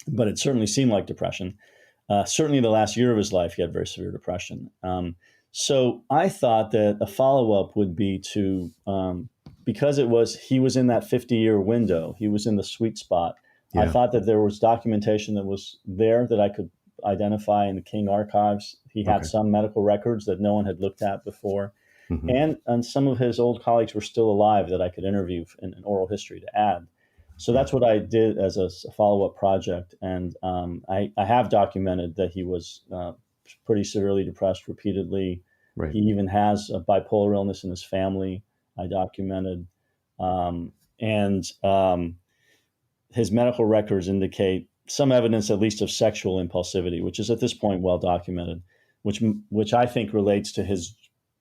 But it certainly seemed like depression. Certainly in the last year of his life, he had very severe depression. So I thought that a follow-up would be to, because he was in that 50-year window, he was in the sweet spot. Yeah. I thought that there was documentation that was there that I could identify in the King archives. He had some medical records that no one had looked at before. And some of his old colleagues were still alive that I could interview in an oral history to add. So that's what I did as a follow-up project. And I have documented that he was pretty severely depressed repeatedly. Right. He even has a bipolar illness in his family, I documented. and his medical records indicate some evidence, at least, of sexual impulsivity, which is at this point well documented, which I think relates to his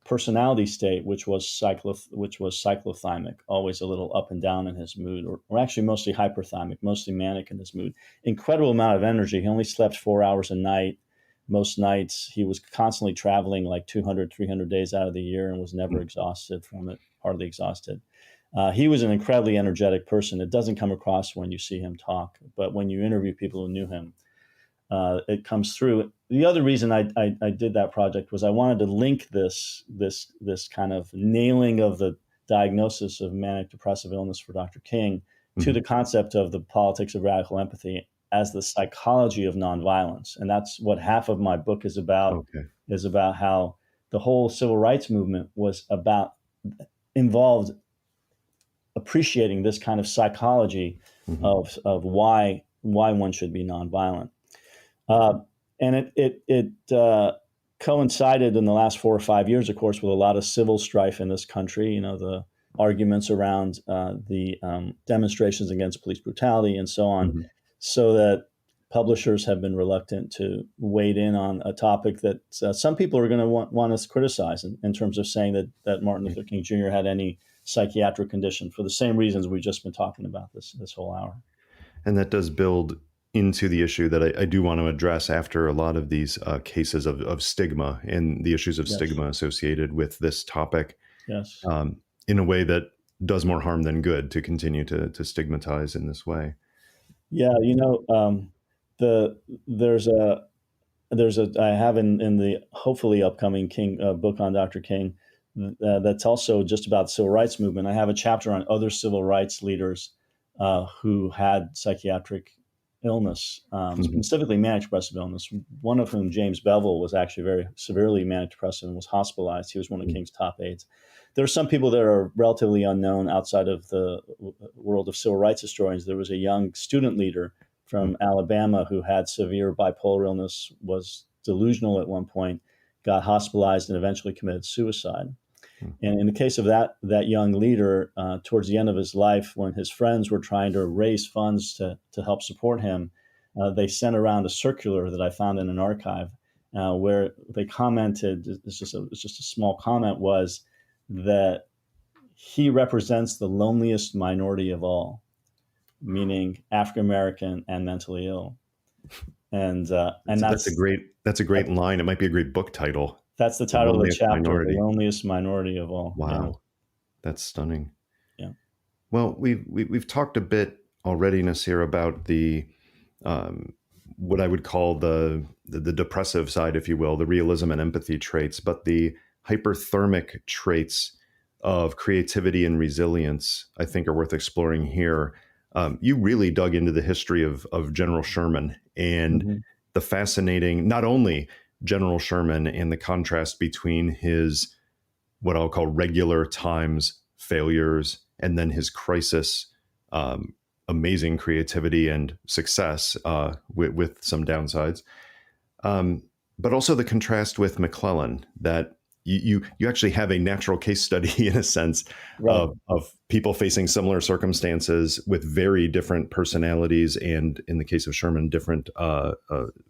personality state, which was cyclothymic, always a little up and down in his mood, or actually mostly hyperthymic, mostly manic in his mood. Incredible amount of energy. He only slept 4 hours a night. Most nights he was constantly traveling like 200, 300 days out of the year and was never exhausted from it, hardly exhausted. He was an incredibly energetic person. It doesn't come across when you see him talk, but when you interview people who knew him, it comes through. The other reason I did that project was I wanted to link this kind of nailing of the diagnosis of manic depressive illness for Dr. King to the concept of the politics of radical empathy as the psychology of nonviolence. And that's what half of my book is about, is about how the whole civil rights movement was involved appreciating this kind of psychology of why one should be nonviolent. And it coincided in the last 4 or 5 years, of course, with a lot of civil strife in this country. You know, the arguments around the demonstrations against police brutality and so on, so that publishers have been reluctant to wade in on a topic that some people are going to want us to criticize in terms of saying that Martin Luther King Jr. had any psychiatric condition for the same reasons we've just been talking about this whole hour. And that does build into the issue that I do want to address after a lot of these cases of stigma and the issues of stigma associated with this topic, in a way that does more harm than good to continue to stigmatize in this way. Yeah, you know, I have in the hopefully upcoming King book on Dr. King that's also just about the civil rights movement. I have a chapter on other civil rights leaders who had psychiatric illness, specifically manic depressive illness. One of whom, James Bevel, was actually very severely manic depressive and was hospitalized. He was one of King's top aides. There are some people that are relatively unknown outside of the world of civil rights historians. There was a young student leader from Alabama who had severe bipolar illness, was delusional at one point, got hospitalized, and eventually committed suicide. And in the case of that young leader, towards the end of his life, when his friends were trying to raise funds to help support him, they sent around a circular that I found in an archive where they commented, it's just a small comment, was that he represents the loneliest minority of all, meaning African American and mentally ill. And that's a great line. It might be a great book title. That's the title of the chapter, The Loneliest Minority of All. Wow. Yeah. That's stunning. Yeah. Well, we've talked a bit already, Nassir, about the what I would call the depressive side, if you will, the realism and empathy traits, but the hyperthermic traits of creativity and resilience, I think, are worth exploring here. You really dug into the history of General Sherman and the fascinating, not only General Sherman and the contrast between his, what I'll call regular times failures, and then his crisis, amazing creativity and success with some downsides. But also the contrast with McClellan, that you actually have a natural case study in a sense of people facing similar circumstances with very different personalities, and in the case of Sherman, different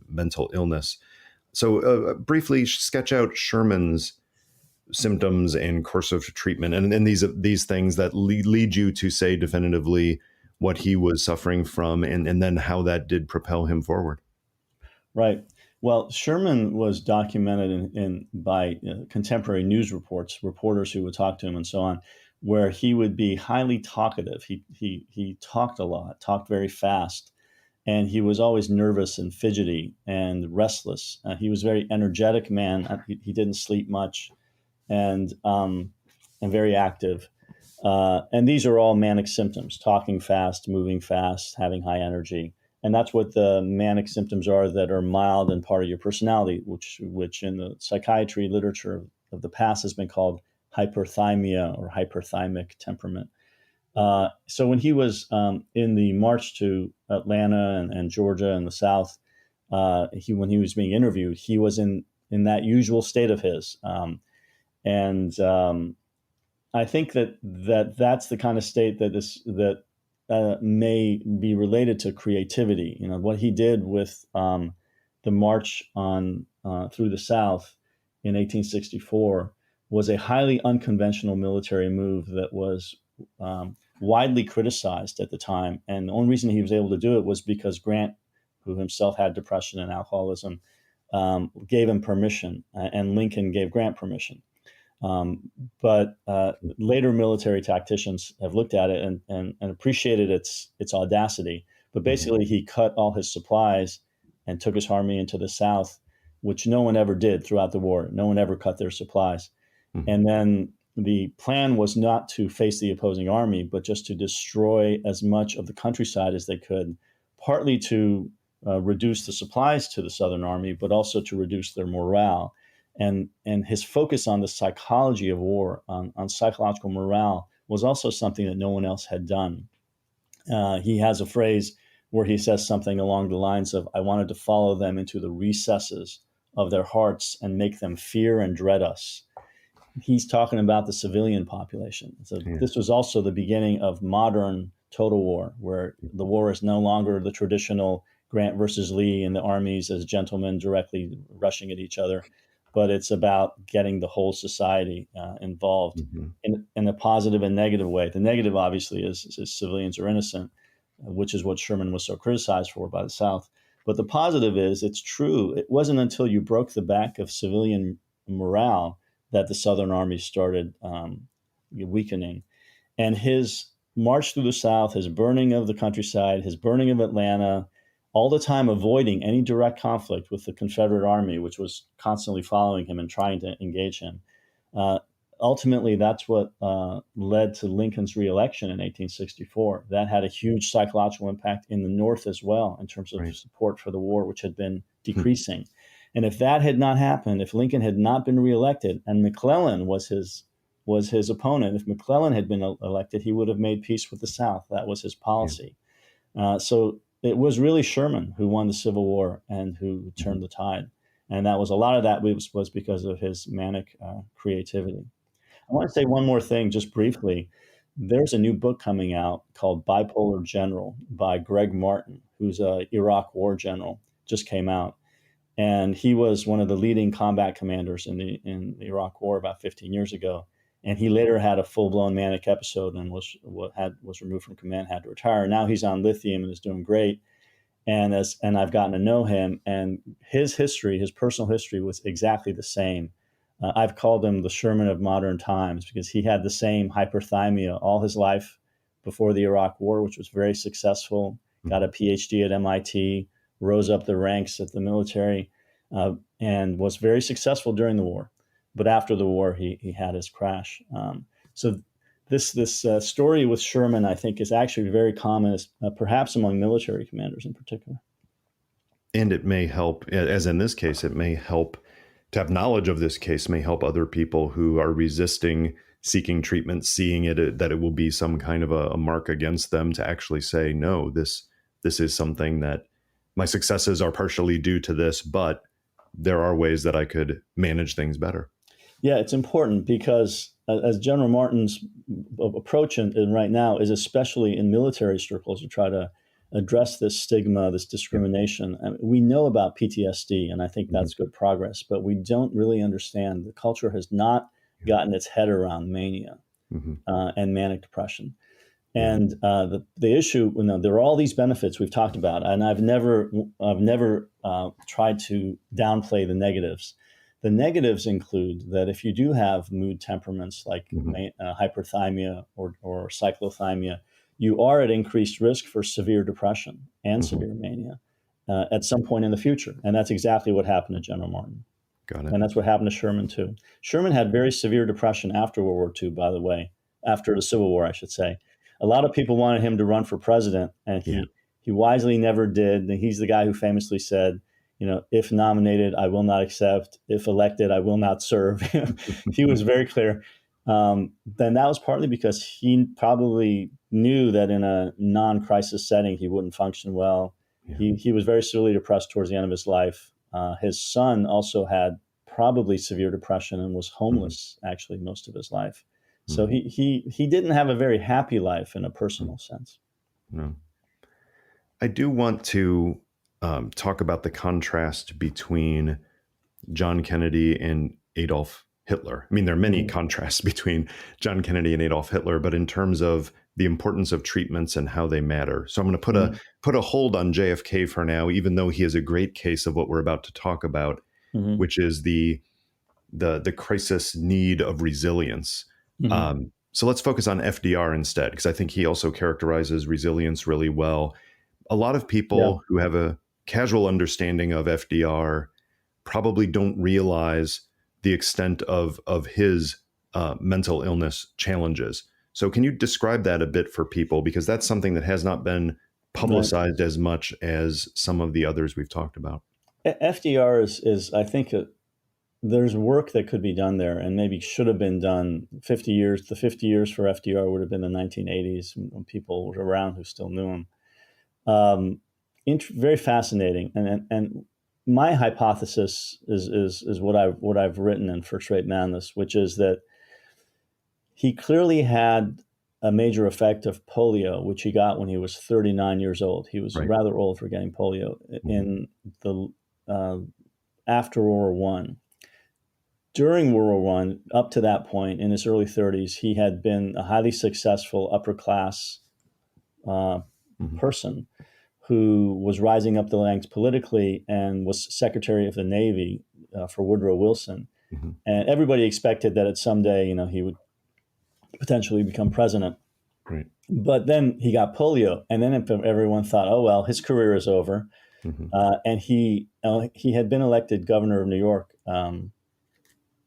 mental illness. So briefly sketch out Sherman's symptoms and course of treatment, and these things that lead you to say definitively what he was suffering from, and then how that did propel him forward. Right. Well, Sherman was documented by contemporary news reporters who would talk to him and so on, where he would be highly talkative. He talked a lot, talked very fast. And he was always nervous and fidgety and restless. He was a very energetic man. He didn't sleep much, and very active. And these are all manic symptoms: talking fast, moving fast, having high energy. And that's what the manic symptoms are that are mild and part of your personality, which in the psychiatry literature of the past has been called hyperthymia or hyperthymic temperament. So when he was in the march to Atlanta and Georgia and the South, when he was being interviewed, he was in that usual state of his. And I think that's the kind of state that may be related to creativity. You know, what he did with the march on through the South in 1864 was a highly unconventional military move that was widely criticized at the time. And the only reason he was able to do it was because Grant, who himself had depression and alcoholism, gave him permission, and Lincoln gave Grant permission. But later military tacticians have looked at it and appreciated its audacity. But basically, he cut all his supplies and took his army into the South, which no one ever did throughout the war. No one ever cut their supplies. And then the plan was not to face the opposing army, but just to destroy as much of the countryside as they could, partly to reduce the supplies to the Southern Army, but also to reduce their morale. And his focus on the psychology of war, on psychological morale, was also something that no one else had done. He has a phrase where he says something along the lines of, "I wanted to follow them into the recesses of their hearts and make them fear and dread us." He's talking about the civilian population. So This was also the beginning of modern total war, where the war is no longer the traditional Grant versus Lee and the armies as gentlemen directly rushing at each other, but it's about getting the whole society involved in a positive and negative way. The negative, obviously, is civilians are innocent, which is what Sherman was so criticized for by the South. But the positive is, it's true. It wasn't until you broke the back of civilian morale that the Southern Army started weakening. And his march through the South, his burning of the countryside, his burning of Atlanta, all the time avoiding any direct conflict with the Confederate Army, which was constantly following him and trying to engage him. Ultimately, that's what led to Lincoln's reelection in 1864. That had a huge psychological impact in the North as well, in terms of support for the war, which had been decreasing. And if that had not happened, if Lincoln had not been reelected, and McClellan was his opponent, if McClellan had been elected, he would have made peace with the South. That was his policy. So it was really Sherman who won the Civil War and who turned the tide. And that was, a lot of that was because of his manic creativity. I want to say one more thing just briefly. There's a new book coming out called Bipolar General by Greg Martin, who's a Iraq War general, just came out. And he was one of the leading combat commanders in the Iraq War about 15 years ago. And he later had a full-blown manic episode and was removed from command, had to retire. Now he's on lithium and is doing great. And I've gotten to know him, and his history, his personal history, was exactly the same. I've called him the Sherman of modern times, because he had the same hyperthymia all his life before the Iraq War, which was very successful. Got a PhD at MIT, rose up the ranks at the military, and was very successful during the war. But after the war, he had his crash. So this story with Sherman, I think, is actually very common, perhaps among military commanders in particular. And it may help, as in this case, it may help to have knowledge of this case, may help other people who are resisting seeking treatment, seeing that it will be some kind of a mark against them, to actually say, no, this is something that my successes are partially due to this, but there are ways that I could manage things better. Yeah, it's important, because as General Martin's approach in right now is, especially in military circles, to try to address this stigma, this discrimination. I mean, we know about PTSD, and I think that's good progress, but we don't really understand. The culture has not gotten its head around mania and manic depression. And the issue, there are all these benefits we've talked about, and I've never tried to downplay the negatives. The negatives include that if you do have mood temperaments like hyperthymia or cyclothymia, you are at increased risk for severe depression and severe mania at some point in the future. And that's exactly what happened to General Martin. Got it. And that's what happened to Sherman, too. Sherman had very severe depression after World War II, by the way, after the Civil War, I should say. A lot of people wanted him to run for president, and he wisely never did. And he's the guy who famously said, if nominated, I will not accept. If elected, I will not serve. He was very clear. Then that was partly because he probably knew that in a non-crisis setting, he wouldn't function well. Yeah. He was very severely depressed towards the end of his life. His son also had probably severe depression and was homeless, actually, most of his life. So he didn't have a very happy life in a personal sense. No. I do want to talk about the contrast between John Kennedy and Adolf Hitler. I mean, there are many contrasts between John Kennedy and Adolf Hitler, but in terms of the importance of treatments and how they matter. So I'm going to put a hold on JFK for now, even though he is a great case of what we're about to talk about, which is the crisis need of resilience. So let's focus on FDR instead, because I think he also characterizes resilience really well. A lot of people who have a casual understanding of FDR probably don't realize the extent of his mental illness challenges. So can you describe that a bit for people? Because that's something that has not been publicized as much as some of the others we've talked about. FDR is I think, there's work that could be done there and maybe should have been done 50 years. The 50 years for FDR would have been the 1980s when people were around who still knew him. Very fascinating. And my hypothesis is what I've written in First Rate Madness, which is that he clearly had a major effect of polio, which he got when he was 39 years old. He was rather old for getting polio in the after World War I. During World War I, up to that point, in his early 30s, he had been a highly successful upper class person who was rising up the ranks politically and was Secretary of the Navy for Woodrow Wilson. And everybody expected that at someday, he would potentially become president. Right. But then he got polio, and then everyone thought, oh, well, his career is over. And he had been elected governor of New York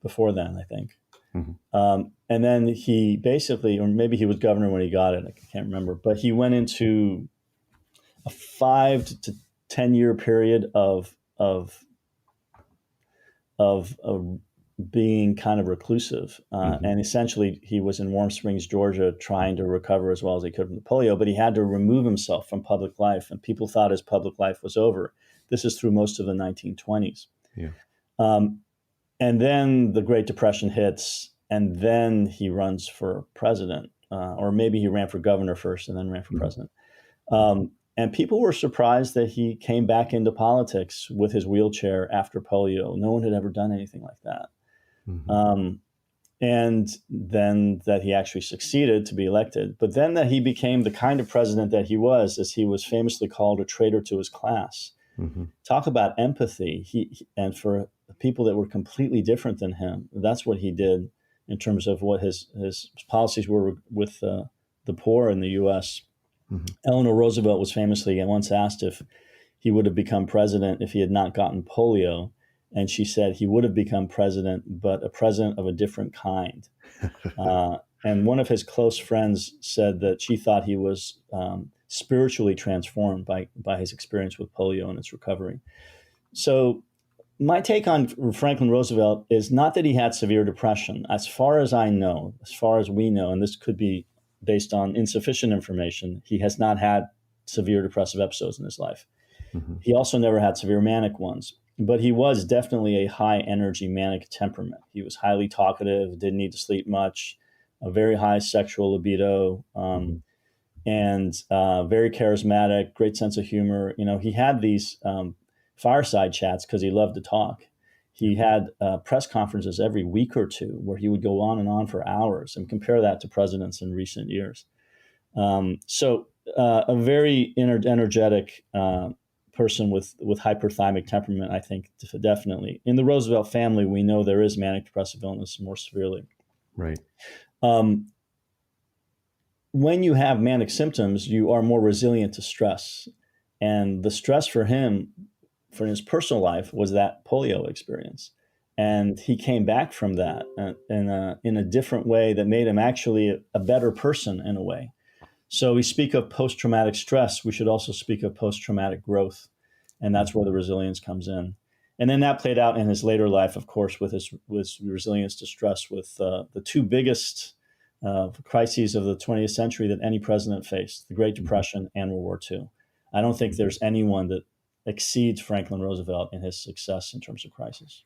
before then, I think. And then he basically, or maybe he was governor when he got it, I can't remember, but he went into a 5 to 10 year period of being kind of reclusive. And essentially he was in Warm Springs, Georgia, trying to recover as well as he could from the polio, but he had to remove himself from public life, and people thought his public life was over. This is through most of the 1920s. And then the Great Depression hits, and then he runs for president, or maybe he ran for governor first and then ran for president. And people were surprised that he came back into politics with his wheelchair after polio. No one had ever done anything like that. And then that he actually succeeded to be elected. But then that he became the kind of president that he was, as he was famously called a traitor to his class. Talk about empathy. And for people that were completely different than him, that's what he did in terms of what his policies were with the poor in the U.S. Eleanor Roosevelt was famously once asked if he would have become president if he had not gotten polio. And she said he would have become president, but a president of a different kind. And one of his close friends said that she thought he was spiritually transformed by his experience with polio and its recovery. So my take on Franklin Roosevelt is not that he had severe depression. As far as I know, as far as we know, and this could be based on insufficient information, he has not had severe depressive episodes in his life. He also never had severe manic ones, but he was definitely a high energy manic temperament. He was highly talkative, didn't need to sleep much, a very high sexual libido, and very charismatic, great sense of humor. He had these fireside chats because he loved to talk. He had press conferences every week or two where he would go on and on for hours, and compare that to presidents in recent years. So a very energetic person with hyperthymic temperament, I think, definitely. In the Roosevelt family, we know there is manic depressive illness more severely. Right. When you have manic symptoms, you are more resilient to stress. And the stress for him, for his personal life, was that polio experience. And he came back from that in a different way that made him actually a better person in a way. So we speak of post-traumatic stress. We should also speak of post-traumatic growth. And that's where the resilience comes in. And then that played out in his later life, of course, with his resilience to stress, with the two biggest crises of the 20th century that any president faced, the Great Depression and World War II. I don't think there's anyone that exceeds Franklin Roosevelt in his success in terms of crisis.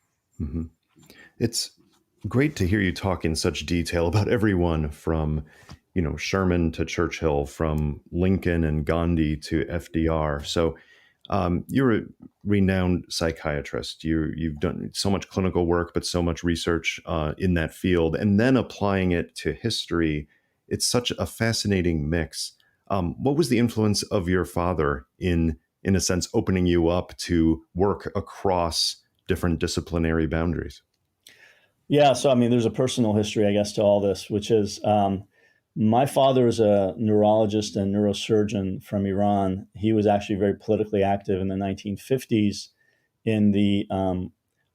It's Great to hear you talk in such detail about everyone from, Sherman to Churchill, from Lincoln and Gandhi to FDR. So you're a renowned psychiatrist. You've done so much clinical work, but so much research in that field, and then applying it to history. It's such a fascinating mix. What was the influence of your father in a sense, opening you up to work across different disciplinary boundaries? Yeah, so I mean, there's a personal history, I guess, to all this, which is my father is a neurologist and neurosurgeon from Iran. He was actually very politically active in the 1950s in the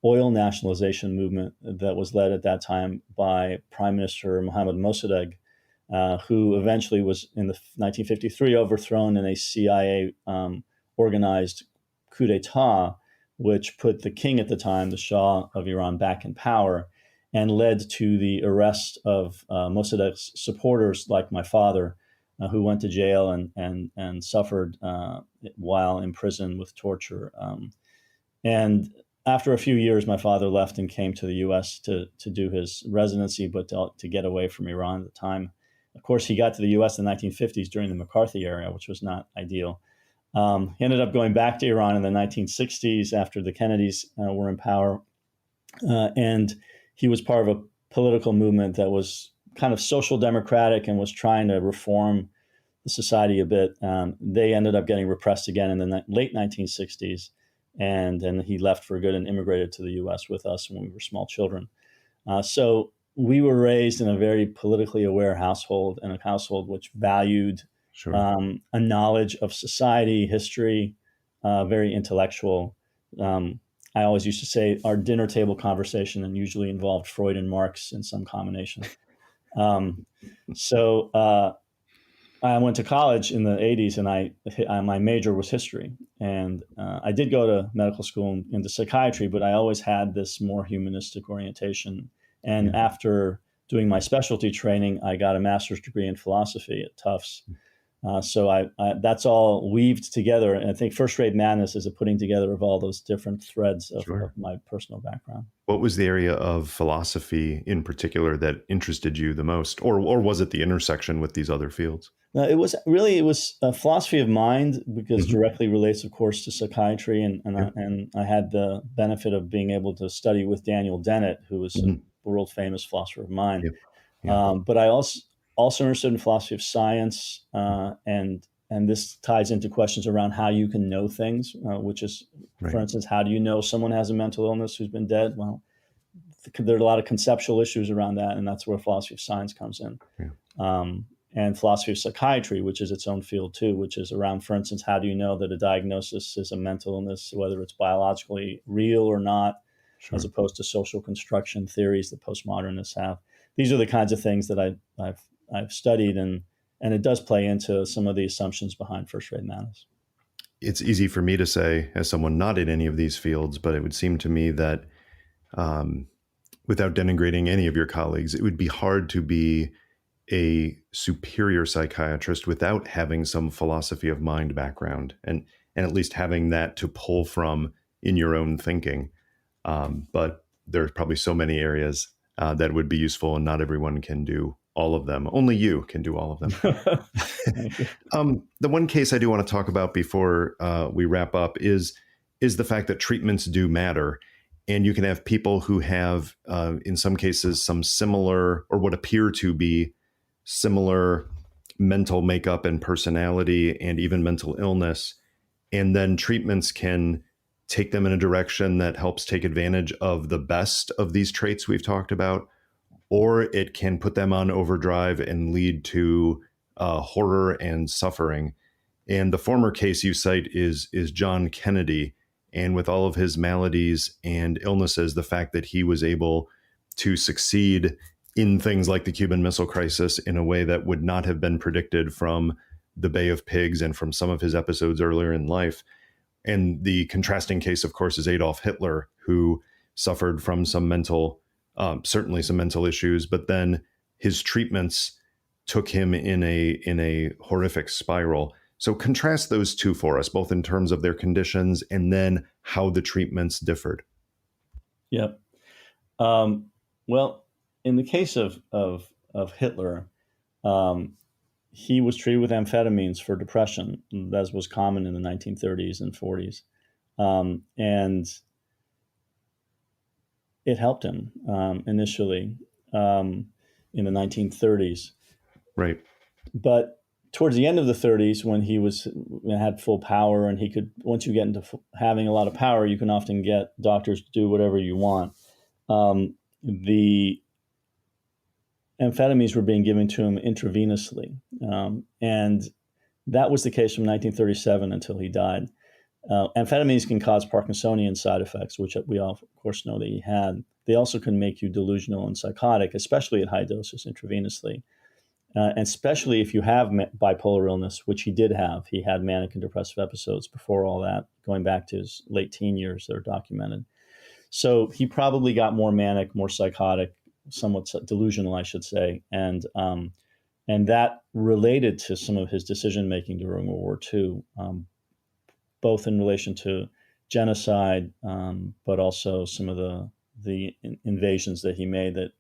oil nationalization movement that was led at that time by Prime Minister Mohammad Mossadegh, who eventually was in the 1953 overthrown in a CIA organized coup d'etat, which put the king at the time, the Shah of Iran, back in power, and led to the arrest of Mossadegh's supporters, like my father, who went to jail and suffered while in prison with torture. And after a few years, my father left and came to the U.S. to do his residency, but to get away from Iran at the time. Of course, he got to the U.S. in the 1950s during the McCarthy era, which was not ideal. He ended up going back to Iran in the 1960s after the Kennedys were in power. And he was part of a political movement that was kind of social democratic and was trying to reform the society a bit. They ended up getting repressed again in the late 1960s. And then he left for good and immigrated to the U.S. with us when we were small children. So we were raised in a very politically aware household, and a household which valued Sure. a knowledge of society, history, very intellectual. I always used to say our dinner table conversation and usually involved Freud and Marx in some combination. So I went to college in the 80s, and my major was history. And I did go to medical school into psychiatry, but I always had this more humanistic orientation. And after doing my specialty training, I got a master's degree in philosophy at Tufts. So I that's all weaved together. And I think First Rate Madness is a putting together of all those different threads of my personal background. What was the area of philosophy in particular that interested you the most? Or was it the intersection with these other fields? It was a philosophy of mind, because directly relates, of course, to psychiatry. And I had the benefit of being able to study with Daniel Dennett, who was a world famous philosopher of mind. But I also interested in philosophy of science, and this ties into questions around how you can know things, which is, for instance, how do you know someone has a mental illness who's been dead? Well, there are a lot of conceptual issues around that, and that's where philosophy of science comes in. And philosophy of psychiatry, which is its own field too, which is around, for instance, how do you know that a diagnosis is a mental illness, whether it's biologically real or not, as opposed to social construction theories that postmodernists have. These are the kinds of things that I've studied, and it does play into some of the assumptions behind First Rate Madness. It's easy for me to say as someone not in any of these fields, but it would seem to me that without denigrating any of your colleagues, it would be hard to be a superior psychiatrist without having some philosophy of mind background and at least having that to pull from in your own thinking. But there's probably so many areas that would be useful, and not everyone can do all of them. Only you can do all of them. The one case I do want to talk about before we wrap up is the fact that treatments do matter. And you can have people who have, in some cases, some similar or what appear to be similar mental makeup and personality and even mental illness. And then treatments can take them in a direction that helps take advantage of the best of these traits we've talked about, or it can put them on overdrive and lead to horror and suffering. And the former case you cite is John Kennedy. And with all of his maladies and illnesses, the fact that he was able to succeed in things like the Cuban Missile Crisis in a way that would not have been predicted from the Bay of Pigs and from some of his episodes earlier in life. And the contrasting case, of course, is Adolf Hitler, who suffered from some certainly some mental issues, but then his treatments took him in a horrific spiral. So contrast those two for us, both in terms of their conditions and then how the treatments differed. Yep. Well, in the case of Hitler, um, he was treated with amphetamines for depression, as was common in the 1930s and 40s, and it helped him initially in the 1930s. Right. But towards the end of the 30s, when he had full power, and he could, once you get into having a lot of power, you can often get doctors to do whatever you want. The amphetamines were being given to him intravenously, and that was the case from 1937 until he died. Amphetamines can cause Parkinsonian side effects, which we all, of course, know that he had. They also can make you delusional and psychotic, especially at high doses intravenously. And especially if you have bipolar illness, which he did have. He had manic and depressive episodes before all that, going back to his late teen years that are documented. So he probably got more manic, more psychotic, somewhat delusional, I should say. And that related to some of his decision-making during World War II, both in relation to genocide, but also some of the invasions that he made that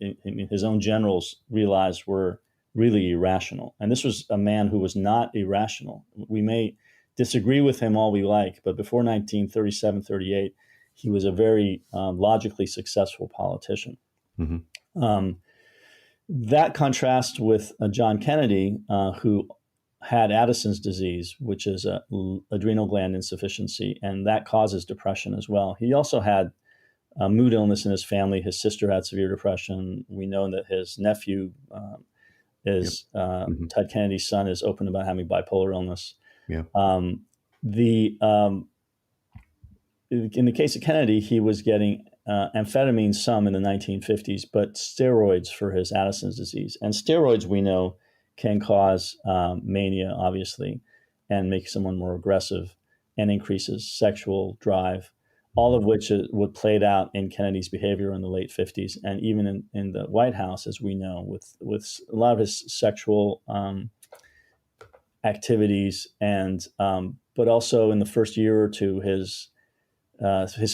his own generals realized were really irrational. And this was a man who was not irrational. We may disagree with him all we like, but before 1937, 38, he was a very logically successful politician. Mm-hmm. That contrasts with John Kennedy, who had Addison's disease, which is adrenal gland insufficiency, and that causes depression as well. He also had mood illness in his family. His sister had severe depression. We know that his nephew Ted Kennedy's son, is open about having bipolar illness. Yeah. In the case of Kennedy, he was getting amphetamines some in the 1950s, but steroids for his Addison's disease. And steroids, we know, can cause mania, obviously, and make someone more aggressive and increases sexual drive, all of which would played out in Kennedy's behavior in the late 50s, and even in the White House, as we know, with a lot of his sexual activities, and but also in the first year or two, his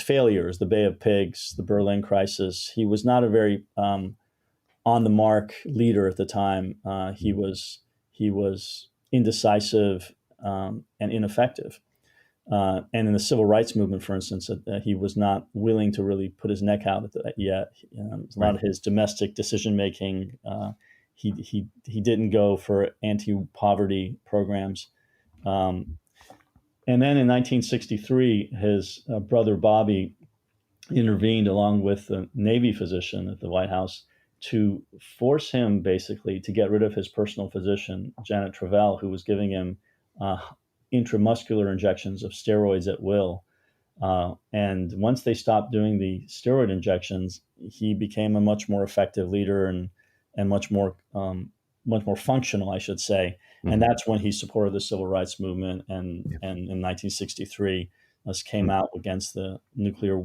failures, the Bay of Pigs, the Berlin crisis. He was not a very on the mark leader at the time. He was indecisive and ineffective. And in the civil rights movement, for instance, he was not willing to really put his neck out yet. A lot of his domestic decision making, he didn't go for anti-poverty programs. And then in 1963, his brother Bobby intervened along with a Navy physician at the White House to force him basically to get rid of his personal physician, Janet Travell, who was giving him intramuscular injections of steroids at will. And once they stopped doing the steroid injections, he became a much more effective leader and much more functional, I should say. Mm-hmm. And that's when he supported the civil rights movement, and in 1963 came out against the nuclear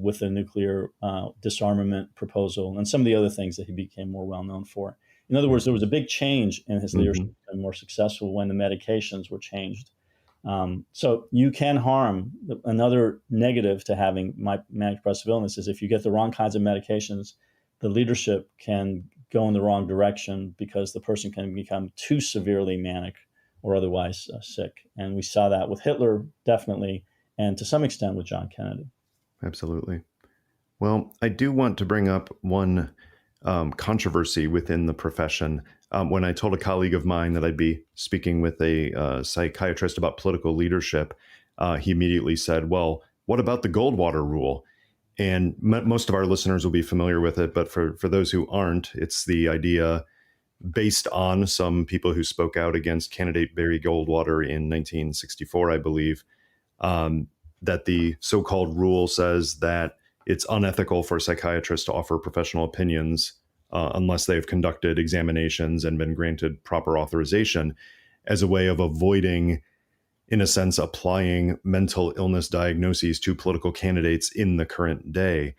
disarmament proposal and some of the other things that he became more well known for. In other words, there was a big change in his leadership and more successful when the medications were changed. So you can harm. Another negative to having manic depressive illness is if you get the wrong kinds of medications, the leadership can go in the wrong direction because the person can become too severely manic or otherwise sick. And we saw that with Hitler, definitely, and to some extent with John Kennedy. Absolutely. Well, I do want to bring up one controversy within the profession. When I told a colleague of mine that I'd be speaking with a psychiatrist about political leadership, he immediately said, well, what about the Goldwater Rule? And most of our listeners will be familiar with it, but for those who aren't, it's the idea based on some people who spoke out against candidate Barry Goldwater in 1964, I believe, that the so-called rule says that it's unethical for psychiatrists to offer professional opinions unless they've conducted examinations and been granted proper authorization, as a way of avoiding, in a sense, applying mental illness diagnoses to political candidates in the current day.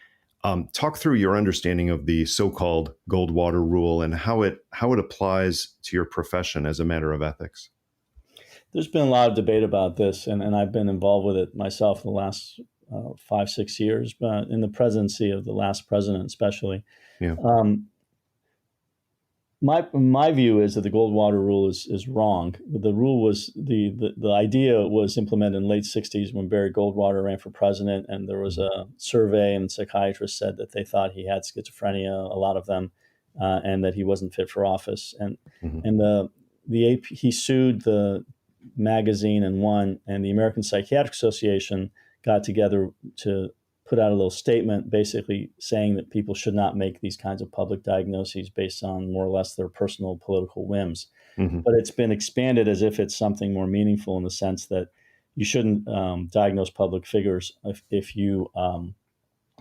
Talk through your understanding of the so-called Goldwater Rule and how it applies to your profession as a matter of ethics. There's been a lot of debate about this, and I've been involved with it myself in the last 5-6 years, but in the presidency of the last president especially. Yeah. My view is that the Goldwater Rule is wrong. The rule was the idea was implemented in the late '60s when Barry Goldwater ran for president, and there was a survey, and psychiatrists said that they thought he had schizophrenia, a lot of them, and that he wasn't fit for office. Mhm. And the AP, he sued the magazine and won, and the American Psychiatric Association got together to put out a little statement basically saying that people should not make these kinds of public diagnoses based on more or less their personal political whims. Mhm. But it's been expanded as if it's something more meaningful in the sense that you shouldn't diagnose public figures if you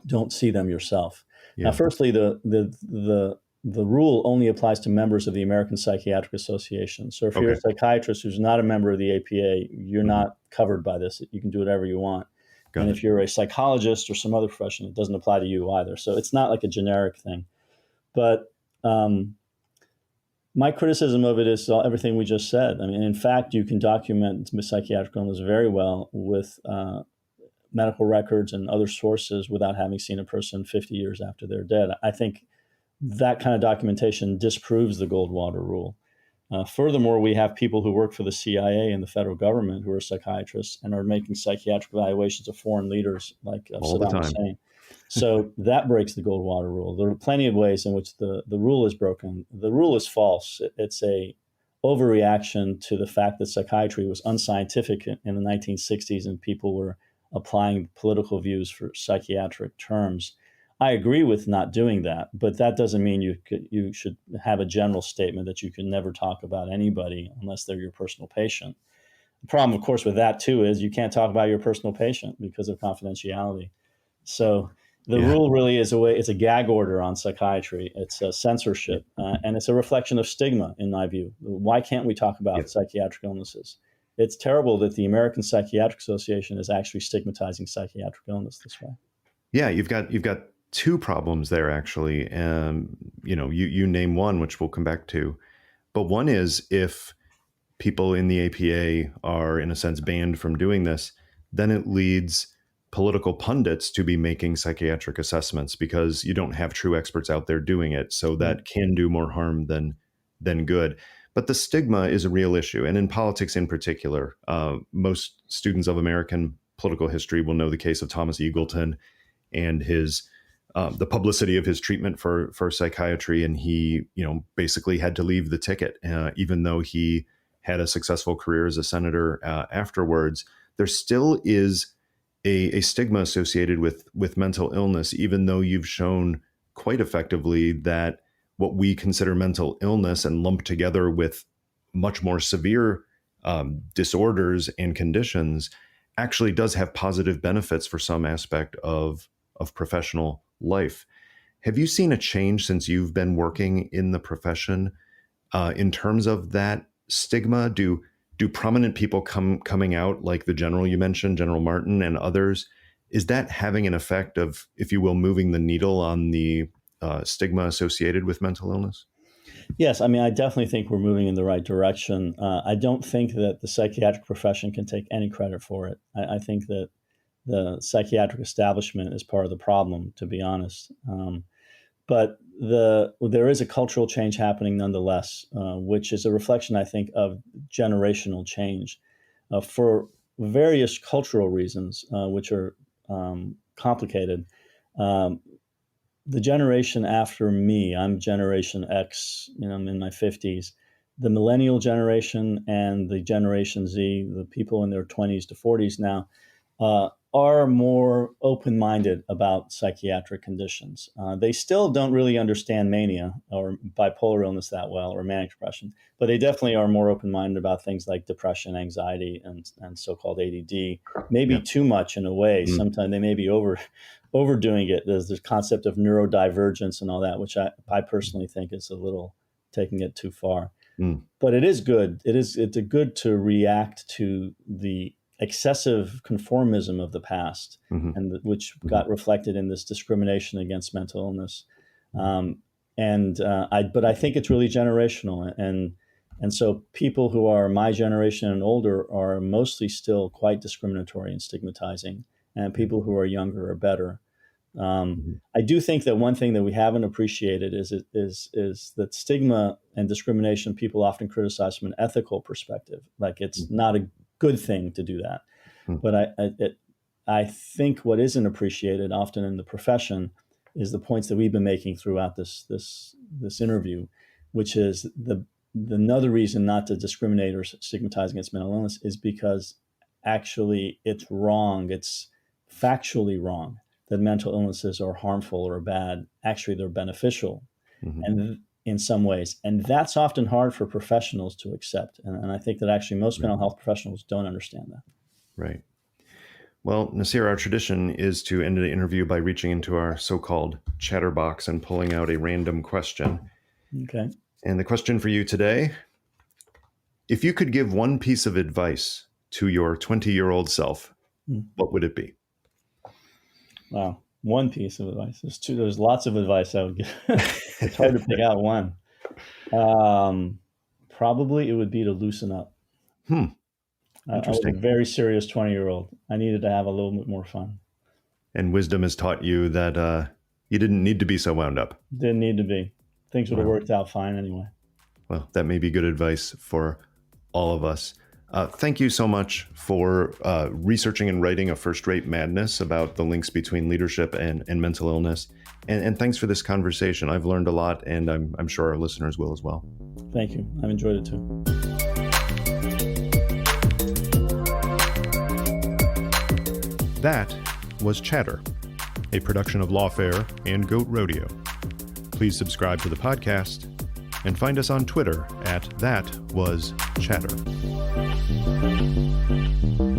don't see them yourself. Now, Yeah. firstly, the rule only applies to members of the American Psychiatric Association. So if you're Okay. a psychiatrist who's not a member of the APA, you're Mhm. not covered by this. You can do whatever you want. Got And it. if you're a psychologist or some other profession, it doesn't apply to you either. So it's not like a generic thing. But my criticism of it is everything we just said. I mean, in fact, you can document psychiatric illness very well with medical records and other sources without having seen a person 50 years after they're dead. I think that kind of documentation disproves the Goldwater Rule. Furthermore, we have people who work for the CIA and the federal government who are psychiatrists and are making psychiatric evaluations of foreign leaders like All the Saddam time. Hussein. So that breaks the Goldwater Rule. There are plenty of ways in which the rule is broken. The rule is false. It's a overreaction to the fact that psychiatry was unscientific in the 1960s and people were applying political views for psychiatric terms. I agree with not doing that, but that doesn't mean you should have a general statement that you can never talk about anybody unless they're your personal patient. The problem, of course, with that too is you can't talk about your personal patient because of confidentiality. So the Yeah. rule really is it's a gag order on psychiatry. It's a censorship, and it's a reflection of stigma, in my view. Why can't we talk Yeah. about psychiatric illnesses? It's terrible that the American Psychiatric Association is actually stigmatizing psychiatric illness this way. Yeah, you've got two problems there actually. You name one, which we'll come back to, but one is if people in the APA are in a sense banned from doing this, then it leads political pundits to be making psychiatric assessments because you don't have true experts out there doing it. So that can do more harm than good. But the stigma is a real issue, and in politics in particular, most students of American political history will know the case of Thomas Eagleton and his the publicity of his treatment for psychiatry, and he basically had to leave the ticket, even though he had a successful career as a senator afterwards. There still is a stigma associated with mental illness, even though you've shown quite effectively that what we consider mental illness and lump together with much more severe disorders and conditions actually does have positive benefits for some aspect of professional life. Have you seen a change since you've been working in the profession in terms of that stigma? Do prominent people coming out like the general you mentioned, General Martin and others? Is that having an effect of, if you will, moving the needle on the stigma associated with mental illness? Yes, I mean, I definitely think we're moving in the right direction. I don't think that the psychiatric profession can take any credit for it. I think that the psychiatric establishment is part of the problem, to be honest. But there is a cultural change happening nonetheless, which is a reflection, I think, of generational change. For various cultural reasons, which are complicated, the generation after me, I'm Generation X, I'm in my 50s, the millennial generation and the Generation Z, the people in their 20s to 40s now, are more open-minded about psychiatric conditions. They still don't really understand mania or bipolar illness that well, or manic depression, but they definitely are more open-minded about things like depression, anxiety, and so-called ADD. Maybe Yeah. too much in a way. Sometimes they may be overdoing it. There's this concept of neurodivergence and all that, which I personally think is a little taking it too far. But it is good. It's good to react to the excessive conformism of the past, and which got reflected in this discrimination against mental illness. But I think it's really generational, and so people who are my generation and older are mostly still quite discriminatory and stigmatizing, and people who are younger are better. I do think that one thing that we haven't appreciated is that stigma and discrimination people often criticize from an ethical perspective. Like it's not a good thing to do that. But I think what isn't appreciated often in the profession is the points that we've been making throughout this interview, which is another reason not to discriminate or stigmatize against mental illness is because actually it's wrong. It's factually wrong that mental illnesses are harmful or bad. Actually, they're beneficial and in some ways. And that's often hard for professionals to accept. And I think that actually most mental health professionals don't understand that. Right. Well, Nassir, our tradition is to end the interview by reaching into our so-called chatterbox and pulling out a random question. Okay. And the question for you today, if you could give one piece of advice to your 20-year-old self, what would it be? Wow. One piece of advice. There's lots of advice I would give. It's hard to pick out one. Probably it would be to loosen up. I was a very serious 20-year-old. I needed to have a little bit more fun. And wisdom has taught you that you didn't need to be so wound up. Didn't need to be. Things would have worked out fine anyway. Well, that may be good advice for all of us. Thank you so much for researching and writing A First-Rate Madness about the links between leadership and mental illness. And thanks for this conversation. I've learned a lot, and I'm sure our listeners will as well. Thank you. I've enjoyed it too. That was Chatter, a production of Lawfare and Goat Rodeo. Please subscribe to the podcast and find us on Twitter at ThatWasChatter.